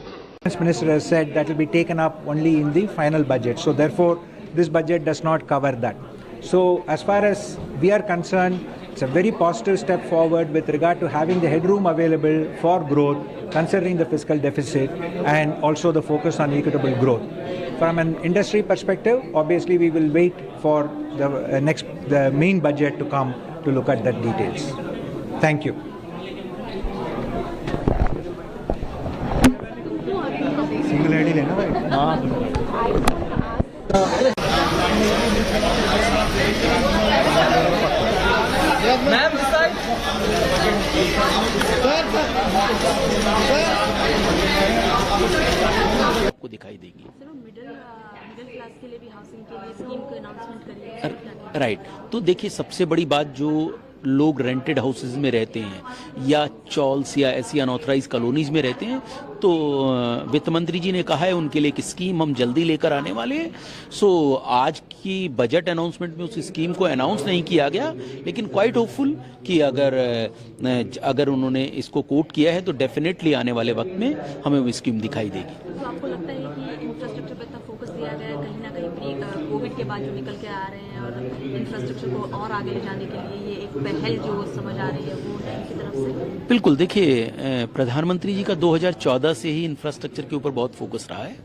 Finance Minister has said that will be taken up only in the final budget. So therefore, this budget does not cover that. So as far as we are concerned, it's a very positive step forward with regard to having the headroom available for growth, considering the fiscal deficit and also the focus on equitable growth. From an industry perspective, obviously we will wait for the main budget to come to look at that details. Thank you. Single ID लेना भाई. Ma'am, this side. आपको दिखाई देगी. Sir, middle class के लिए भी housing के लिए स्कीम का अनाउंसमेंट करिए. राइट. तो देखिए, सबसे बड़ी बात, जो लोग रेंटेड हाउसेज में रहते हैं या चॉल्स या ऐसी अनऑथराइज कॉलोनीज में रहते हैं, तो वित्त मंत्री जी ने कहा है उनके लिए एक स्कीम हम जल्दी लेकर आने वाले हैं. सो आज की बजट अनाउंसमेंट में उस स्कीम को अनाउंस नहीं किया गया, लेकिन क्वाइट होपफुल कि अगर उन्होंने इसको कोट किया है तो डेफिनेटली आने वाले वक्त में हमें वो स्कीम दिखाई देगी. तो आपको लगता है कि इंफ्रास्ट्रक्चर पर इतना फोकस दिया गया है, कहीं ना कहीं कोविड के बाद जो निकल के आ रहे हैं और इंफ्रास्ट्रक्चर को और आगे ले जाने के लिए ये एक पहल जो समझ आ रही है वो उनकी तरफ से? बिल्कुल. देखिए, प्रधानमंत्री जी का 2014 से ही इंफ्रास्ट्रक्चर के ऊपर बहुत फोकस रहा है.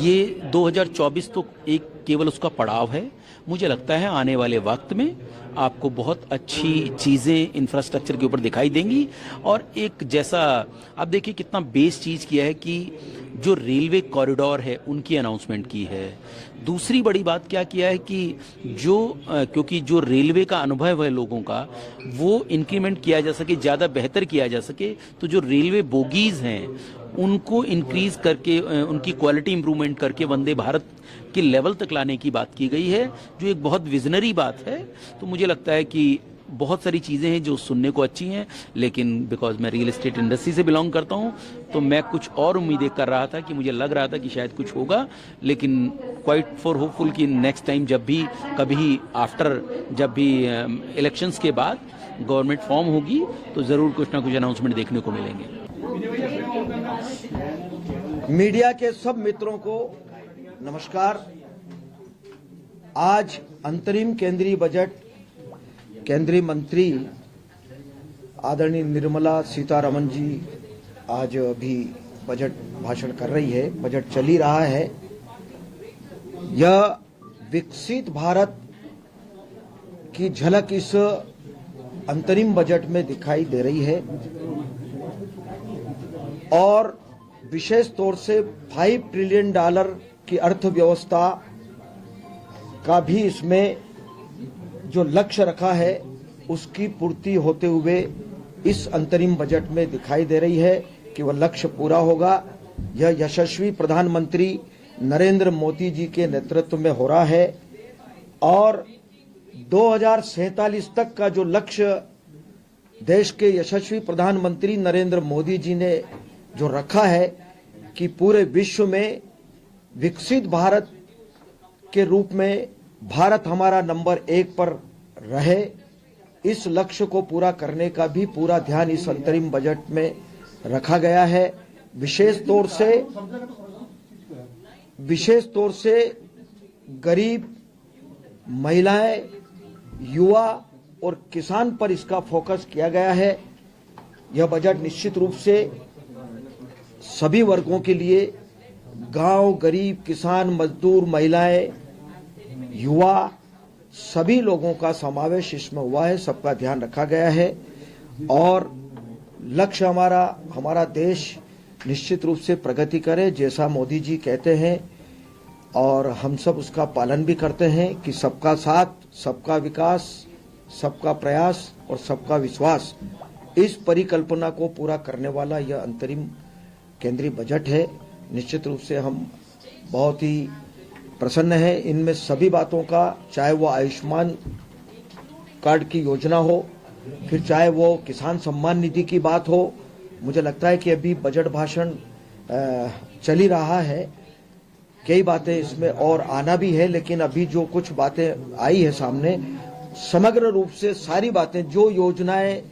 ये 2024 तो एक केवल उसका पड़ाव है. मुझे लगता है आने वाले वक्त में आपको बहुत अच्छी चीज़ें इंफ्रास्ट्रक्चर के ऊपर दिखाई देंगी. और एक जैसा आप देखिए कितना बेस चीज़ किया है कि जो रेलवे कॉरिडोर है उनकी अनाउंसमेंट की है. दूसरी बड़ी बात क्या किया है कि क्योंकि जो रेलवे का अनुभव है लोगों का, वो इंक्रीमेंट किया जा सके, ज़्यादा बेहतर किया जा सके, तो जो रेलवे बोगीज हैं उनको इंक्रीज करके, उनकी क्वालिटी इंप्रूवमेंट करके वंदे भारत के लेवल तक लाने की बात की गई है, जो एक बहुत विजनरी बात है. तो मुझे लगता है कि बहुत सारी चीज़ें हैं जो सुनने को अच्छी हैं, लेकिन बिकॉज मैं रियल एस्टेट इंडस्ट्री से बिलोंग करता हूं, तो मैं कुछ और उम्मीदें कर रहा था कि मुझे लग रहा था कि शायद कुछ होगा. लेकिन क्वाइट फॉर होपफुल कि नेक्स्ट टाइम जब भी कभी जब भी इलेक्शंस के बाद गवर्नमेंट फॉर्म होगी तो ज़रूर कुछ ना कुछ अनाउंसमेंट देखने को मिलेंगे. मीडिया के सब मित्रों को नमस्कार. आज अंतरिम केंद्रीय बजट केंद्रीय मंत्री आदरणीय निर्मला सीतारमन जी आज भी बजट भाषण कर रही है. बजट चल ही रहा है. यह विकसित भारत की झलक इस अंतरिम बजट में दिखाई दे रही है और विशेष तौर से $5 ट्रिलियन की अर्थव्यवस्था का भी इसमें जो लक्ष्य रखा है उसकी पूर्ति होते हुए इस अंतरिम बजट में दिखाई दे रही है कि वह लक्ष्य पूरा होगा. यह यशस्वी प्रधानमंत्री नरेंद्र मोदी जी के नेतृत्व में हो रहा है और 2047 तक का जो लक्ष्य देश के यशस्वी प्रधानमंत्री नरेंद्र मोदी जी ने जो रखा है कि पूरे विश्व में विकसित भारत के रूप में भारत हमारा नंबर 1 पर रहे, इस लक्ष्य को पूरा करने का भी पूरा ध्यान इस अंतरिम बजट में रखा गया है. विशेष तौर से गरीब, महिलाएं, युवा और किसान पर इसका फोकस किया गया है. यह बजट निश्चित रूप से सभी वर्गों के लिए, गांव, गरीब, किसान, मजदूर, महिलाएं, युवा, सभी लोगों का समावेश इसमें हुआ है. सबका ध्यान रखा गया है और लक्ष्य हमारा देश निश्चित रूप से प्रगति करे, जैसा मोदी जी कहते हैं और हम सब उसका पालन भी करते हैं कि सबका साथ, सबका विकास, सबका प्रयास और सबका विश्वास, इस परिकल्पना को पूरा करने वाला यह अंतरिम केंद्रीय बजट है. निश्चित रूप से हम बहुत ही प्रसन्न हैं इनमें सभी बातों का, चाहे वो आयुष्मान कार्ड की योजना हो, फिर चाहे वो किसान सम्मान निधि की बात हो. मुझे लगता है कि अभी बजट भाषण चल ही रहा है, कई बातें इसमें और आना भी है, लेकिन अभी जो कुछ बातें आई है सामने, समग्र रूप से सारी बातें जो योजनाएं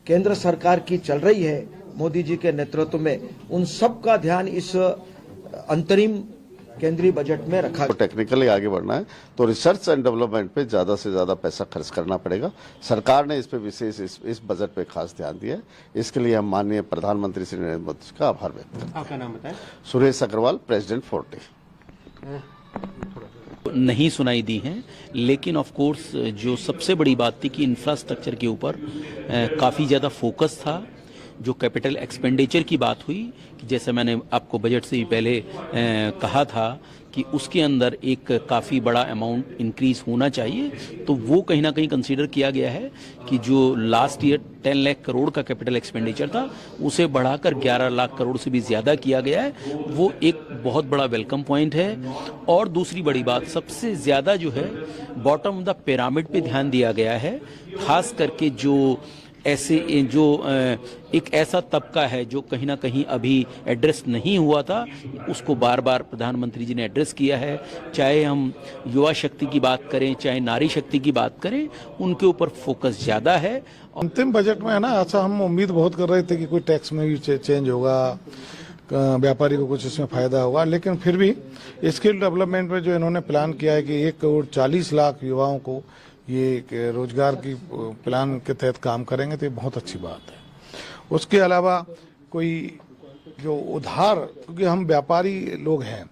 केंद्र सरकार की चल रही है मोदी जी के नेतृत्व में, उन सब का ध्यान इस अंतरिम केंद्रीय बजट में रखा तो टेक्निकली आगे बढ़ना है तो रिसर्च एंड डेवलपमेंट पे ज्यादा से ज्यादा पैसा खर्च करना पड़ेगा। सरकार ने इस पे विशेष इस बजट पे खास ध्यान दिया है। इसके लिए हम माननीय प्रधानमंत्री श्री नरेंद्र मोदी जी का आभार व्यक्त करते हैं। आपका नाम बताएं। सुरेश अग्रवाल, प्रेसिडेंट 40। नहीं सुनाई दी हैं, लेकिन ऑफ कोर्स जो सबसे बड़ी बात थी कि इंफ्रास्ट्रक्चर के ऊपर काफ़ी ज़्यादा फोकस था। जो कैपिटल एक्सपेंडिचर की बात हुई, कि जैसे मैंने आपको बजट से भी पहले कहा था कि उसके अंदर एक काफ़ी बड़ा अमाउंट इंक्रीज होना चाहिए, तो वो कहीं ना कहीं कंसीडर किया गया है कि जो लास्ट ईयर 10 लाख करोड़ का कैपिटल एक्सपेंडिचर था उसे बढ़ाकर 11 लाख करोड़ से भी ज़्यादा किया गया है। वो एक बहुत बड़ा वेलकम पॉइंट है। और दूसरी बड़ी बात, सबसे ज़्यादा जो है बॉटम ऑफ द पिरामिड पे ध्यान दिया गया है, खास करके जो ऐसे जो एक ऐसा तबका है जो कहीं ना कहीं अभी एड्रेस नहीं हुआ था, उसको बार बार प्रधानमंत्री जी ने एड्रेस किया है। चाहे हम युवा शक्ति की बात करें, चाहे नारी शक्ति की बात करें, उनके ऊपर फोकस ज्यादा है। अंतिम बजट में है ना, अच्छा हम उम्मीद बहुत कर रहे थे कि कोई टैक्स में भी चेंज होगा, व्यापारी को कुछ इसमें फायदा होगा, लेकिन फिर भी स्किल डेवलपमेंट में जो इन्होंने प्लान किया है कि 1 करोड़ 40 लाख युवाओं को ये रोजगार की प्लान के तहत काम करेंगे, तो ये बहुत अच्छी बात है। उसके अलावा कोई जो उधार, क्योंकि हम व्यापारी लोग हैं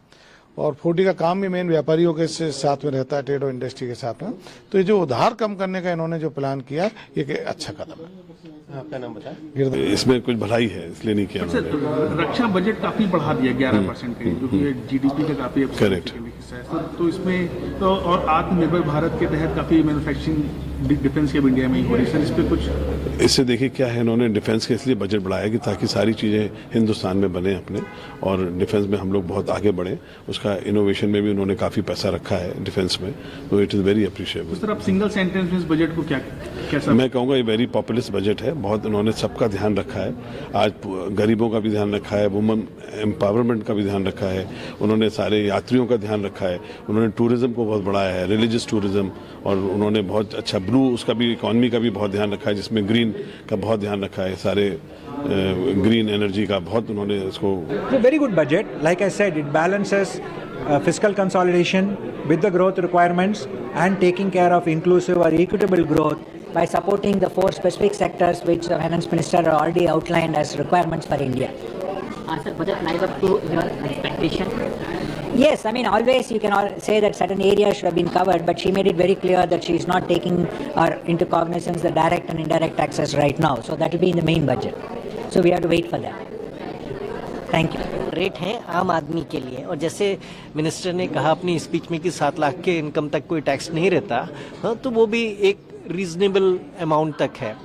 और 40 का काम भी मेन व्यापारियों के साथ में रहता है, ट्रेड और इंडस्ट्री के साथ में, तो ये जो उधार कम करने का इन्होंने जो प्लान किया ये एक अच्छा कदम है। आपका नाम बताएं। इसमें कुछ भलाई है इसलिए नहीं किया। रक्षा बजट काफी बढ़ा दिया 11% का, जो कि जीडीपी का काफी करेक्ट हिस्सा है। तो इसमें तो और आत्मनिर्भर भारत के तहत काफी मैन्युफैक्चरिंग डिफेंस के इंडिया में ही हो रही है। इस पे कुछ इससे देखिए क्या है, इन्होंने डिफेंस के इसलिए बजट बढ़ाया कि ताकि सारी चीजें हिंदुस्तान में बने अपने, और डिफेंस में हम लोग बहुत आगे बढ़े। उसका इनोवेशन में भी उन्होंने काफी पैसा रखा है डिफेंस में, तो it is very appreciable. Sir, आप सिंगल सेंटेंस में इस बजट को कैसा? मैं कहूँगा ये वेरी पॉपुलिस्ट बजट है। बहुत उन्होंने सबका ध्यान रखा है। आज गरीबों का भी ध्यान रखा है, वुमेन एम्पावरमेंट का भी ध्यान रखा है, उन्होंने सारे यात्रियों का ध्यान रखा है, उन्होंने टूरिज्म को बहुत बढ़ाया है, रिलीजियस टूरिज्म, और उन्होंने बहुत अच्छा ब्लू उसका भी इकोनॉमी का भी बहुत ध्यान रखा है, जिसमें ग्रीन का बहुत ध्यान रखा है, सारे ग्रीन एनर्जी का बहुत उन्होंने इसको। Very good budget, like I said, it balances fiscal consolidation with the growth requirements and taking care of inclusive or equitable growth by supporting the 4 specific sectors which the Finance Minister already outlined as requirements for India. Sir, budget live up to your expectation? Yes, I mean always you can say that certain areas should have been covered, but she made it very clear that she is not taking into cognizance the direct and indirect taxes right now. So that will be in the main budget. So we have to wait for that. Thank you. Rate है आम आदमी के लिए, और जैसे minister ने कहा अपनी स्पीच में कि 7 लाख के इनकम तक कोई टैक्स नहीं रहता, हाँ, तो वो भी एक रीजनेबल अमाउंट तक है।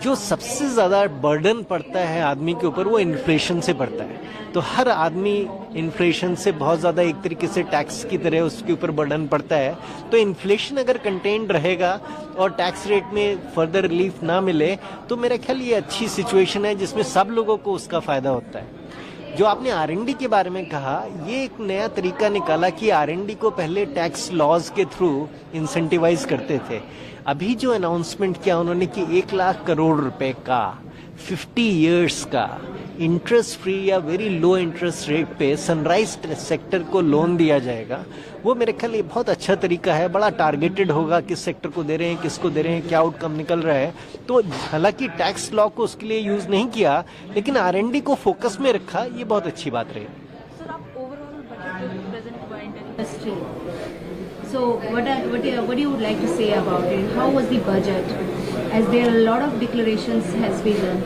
जो सबसे ज़्यादा बर्डन पड़ता है आदमी के ऊपर वो इन्फ्लेशन से पड़ता है। तो हर आदमी इन्फ्लेशन से बहुत ज़्यादा एक तरीके से टैक्स की तरह उसके ऊपर बर्डन पड़ता है। तो इन्फ्लेशन अगर कंटेन्ड रहेगा और टैक्स रेट में फर्दर रिलीफ ना मिले, तो मेरा ख्याल ये अच्छी सिचुएशन है जिसमें सब लोगों को उसका फ़ायदा होता है। जो आपने R&D के बारे में कहा, ये एक नया तरीका निकाला कि R&D को पहले टैक्स लॉज के थ्रू इंसेंटिवाइज करते थे। अभी जो अनाउंसमेंट किया उन्होंने कि 1 लाख करोड़ रुपए का 50 इयर्स का इंटरेस्ट फ्री या वेरी लो इंटरेस्ट रेट पे सनराइज सेक्टर को लोन दिया जाएगा, वो मेरे ख्याल ये बहुत अच्छा तरीका है। बड़ा टारगेटेड होगा, किस सेक्टर को दे रहे हैं, किसको दे रहे हैं, क्या आउटकम निकल रहा है। तो हालांकि टैक्स लॉ को उसके लिए यूज नहीं किया, लेकिन R&D को फोकस में रखा, ये बहुत अच्छी बात रही। सर, आप ओवरऑल बजट प्रेजेंट हुआ industry, so what you would like to say about it? How was the budget, as there are a lot of declarations has been done?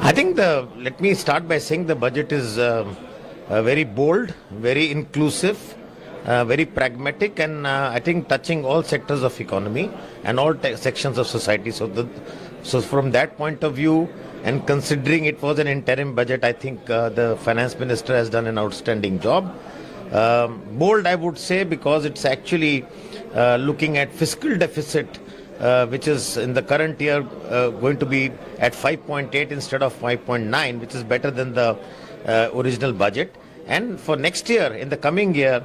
I think let me start by saying the budget is very bold, very inclusive, very pragmatic, and I think touching all sectors of economy and all sections of society. So from that point of view, and considering it was an interim budget, I think the finance minister has done an outstanding job. Bold, I would say, because it's actually looking at fiscal deficit, which is in the current year going to be at 5.8 instead of 5.9, which is better than the original budget. And for next year, in the coming year,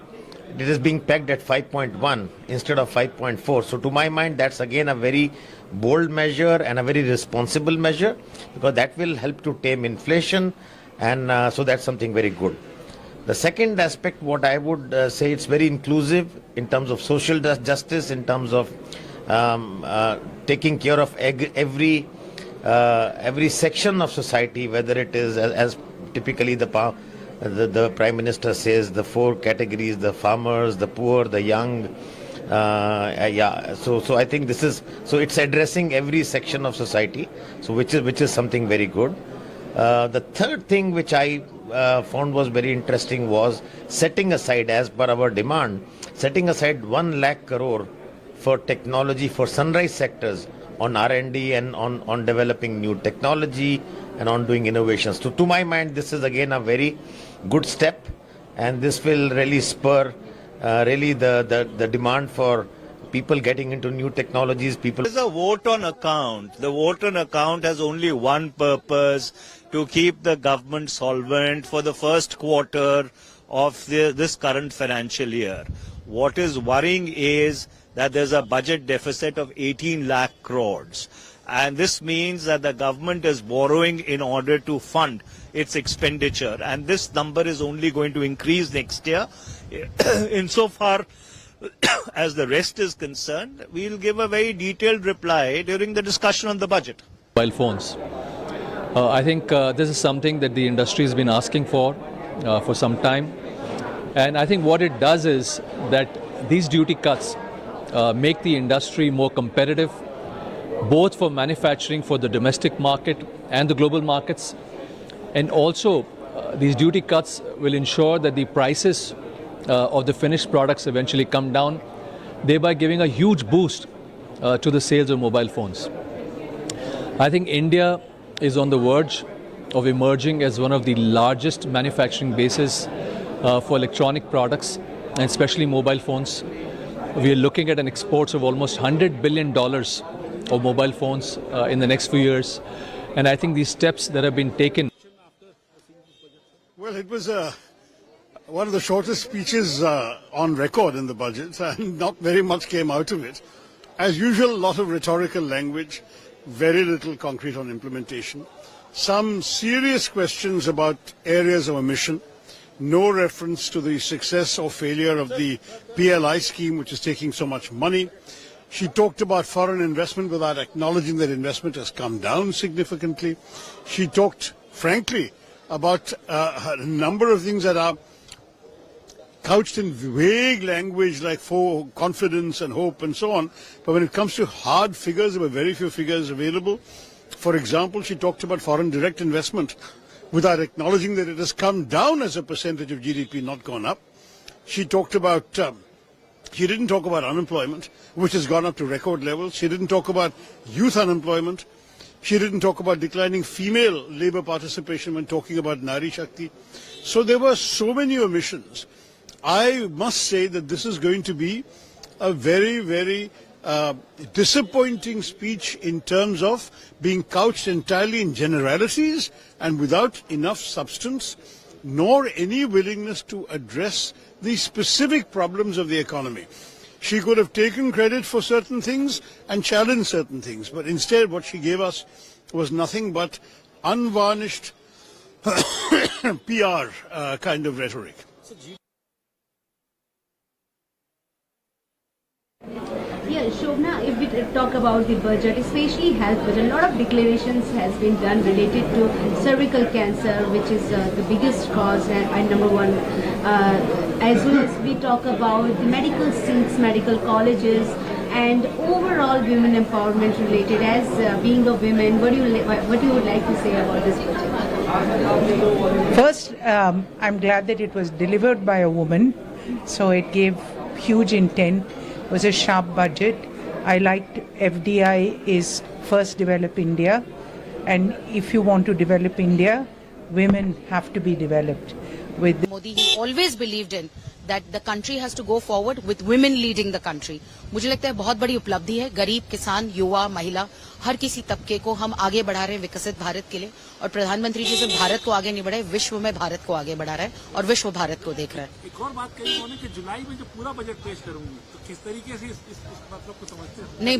it is being pegged at 5.1 instead of 5.4. So to my mind, that's again a very bold measure and a very responsible measure, because that will help to tame inflation, and so that's something very good. The second aspect, what I would say, it's very inclusive in terms of social justice, in terms of taking care of every section of society, whether it is as typically the Prime Minister says, the four categories: the farmers, the poor, the young. So I think this is, so it's addressing every section of society, so which is something very good. The third thing which I found was very interesting was setting aside, as per our demand, setting aside 1 lakh crore for technology for sunrise sectors on R&D and on developing new technology and on doing innovations. So to my mind, this is again a very good step, and this will really spur really the demand for people getting into new technologies. There's a vote on account. The vote on account has only one purpose: to keep the government solvent for the first quarter of this current financial year. What is worrying is that there's a budget deficit of 18 lakh crores. And this means that the government is borrowing in order to fund its expenditure. And this number is only going to increase next year. Insofar as the rest is concerned, we'll give a very detailed reply during the discussion on the budget. Mobile phones. I think this is something that the industry has been asking for some time. And I think what it does is that these duty cuts make the industry more competitive, both for manufacturing for the domestic market and the global markets. And also, these duty cuts will ensure that the prices of the finished products eventually come down, thereby giving a huge boost to the sales of mobile phones. I think India is on the verge of emerging as one of the largest manufacturing bases for electronic products, and especially mobile phones. We are looking at an exports of almost $100 billion of mobile phones in the next few years. And I think these steps that have been taken. Well, it was one of the shortest speeches on record in the budget, and not very much came out of it. As usual, a lot of rhetorical language, very little concrete on implementation. Some serious questions about areas of omission. No reference to the success or failure of the PLI scheme, which is taking so much money. She talked about foreign investment without acknowledging that investment has come down significantly. She talked, frankly, about a number of things that are couched in vague language like for confidence and hope and so on. But when it comes to hard figures, there were very few figures available. For example, she talked about foreign direct investment without acknowledging that it has come down as a percentage of GDP, not gone up. She talked about, she didn't talk about unemployment, which has gone up to record levels. She didn't talk about youth unemployment. She didn't talk about declining female labor participation when talking about Nari Shakti. So there were so many omissions. I must say that this is going to be a very, very disappointing speech in terms of being couched entirely in generalities and without enough substance, nor any willingness to address the specific problems of the economy. She could have taken credit for certain things and challenged certain things, but instead what she gave us was nothing but unvarnished PR kind of rhetoric. Yeah, Shobna, if we talk about the budget, especially health budget, a lot of declarations has been done related to cervical cancer, which is the biggest cause and number one. As well as we talk about the medical seats, medical colleges, and overall women empowerment related. As being a woman, what you would like to say about this budget? First, I'm glad that it was delivered by a woman, so it gave huge intent. It was a sharp budget. I liked FDI is first develop India, and if you want to develop India, women have to be developed. With Modi, he always believed in that the country has to go forward with women leading the country. मुझे लगता है बहुत बड़ी उपलब्धि है. गरीब, किसान, युवा, महिला, हर किसी तबके को हम आगे बढ़ा रहे हैं विकसित भारत के लिए. और प्रधानमंत्री जी सिर्फ भारत को आगे नहीं बढ़ाए, विश्व में भारत को आगे बढ़ा रहा है और विश्व भारत को देख रहा है. एक और बात कही उन्होंने कि जुलाई में जो पूरा बजट पेश करूंगी, तो किस तरीके से इस मतलब को समझते हैं? नहीं,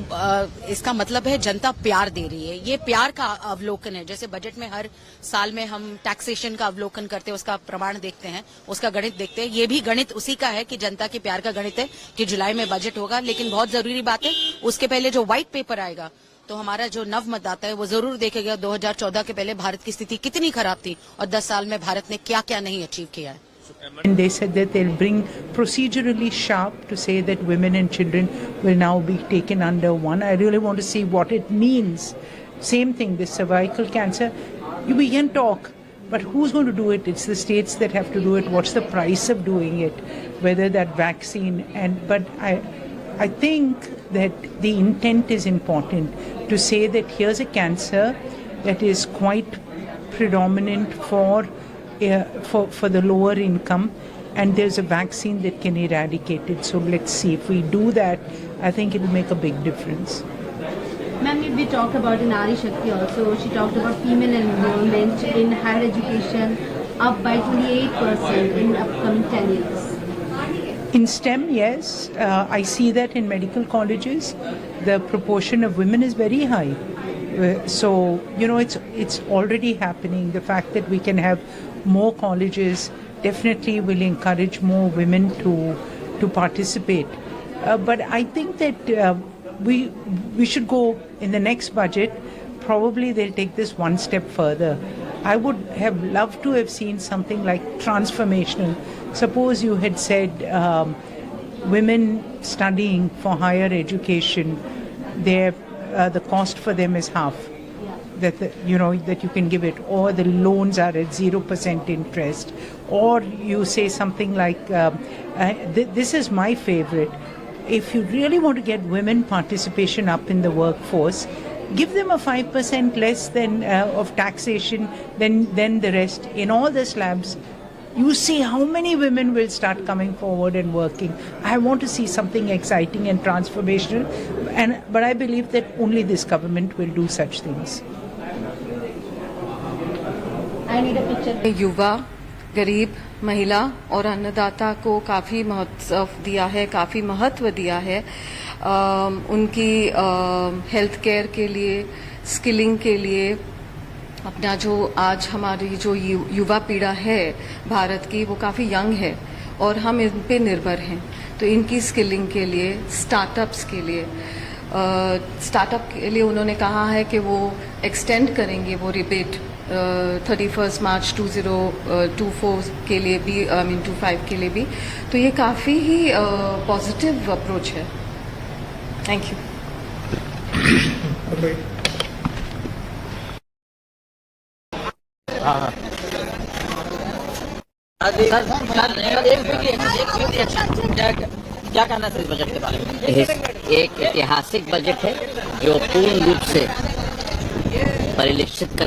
इसका मतलब है जनता प्यार दे रही है. ये प्यार का अवलोकन है. जैसे बजट में हर साल में हम टैक्सेशन का अवलोकन करते हैं, उसका प्रमाण देखते हैं, उसका गणित देखते हैं. ये भी गणित उसी का है कि जनता के प्यार का गणित है कि जुलाई में बजट होगा. लेकिन बहुत जरूरी बात है, उसके पहले जो व्हाइट पेपर आएगा तो हमारा जो नव मतदाता है वो जरूर देखेगा 2014 के पहले भारत की स्थिति कितनी खराब थी और 10 साल में भारत ने क्या क्या नहीं अचीव किया है. And they said that they'll bring procedurally sharp to say that women and children will now be taken under one. I really want to see what it means. Same thing, this cervical cancer. We can talk, but who's going to do it? It's the states that have to do it. What's the price of doing it? Whether that vaccine but I think that the intent is important to say that here's a cancer that is quite predominant for the lower income, and there's a vaccine that can eradicate it. So let's see. If we do that, I think it will make a big difference. Ma'am, we talked about Nari Shakti also. She talked about female enrollment in higher education up by 28% in upcoming 10 years. In STEM, yes. I see that in medical colleges, the proportion of women is very high. So, it's already happening. The fact that we can have more colleges definitely will encourage more women to participate. But I think that we should go in the next budget. Probably they'll take this one step further. I would have loved to have seen something like transformational. Suppose you had said women studying for higher education, the cost for them is half. That that you can give it, or the loans are at 0% interest, or you say something like this is my favorite. If you really want to get women participation up in the workforce, give them a 5% less than of taxation than the rest in all the slabs. You see how many women will start coming forward and working. I want to see something exciting and transformational, but I believe that only this government will do such things. I need a picture. युवा, गरीब, महिला और अन्नदाता को काफ़ी महत्व दिया है. उनकी हेल्थ केयर के लिए, स्किलिंग के लिए, अपना जो आज हमारी जो युवा पीढ़ा है भारत की, वो काफ़ी यंग है और हम इन पे निर्भर हैं. तो इनकी स्किलिंग के लिए, स्टार्टअप्स के लिए, स्टार्टअप के लिए उन्होंने कहा है कि वो एक्सटेंड करेंगे वो रिबेट 31 मार्च 2024 के लिए भी, 25 के लिए भी. तो ये काफ़ी ही पॉजिटिव अप्रोच है. Thank you. क्या कहना है इस बजट के बारे में? एक ऐतिहासिक बजट है जो पूर्ण रूप से परिलक्षित करता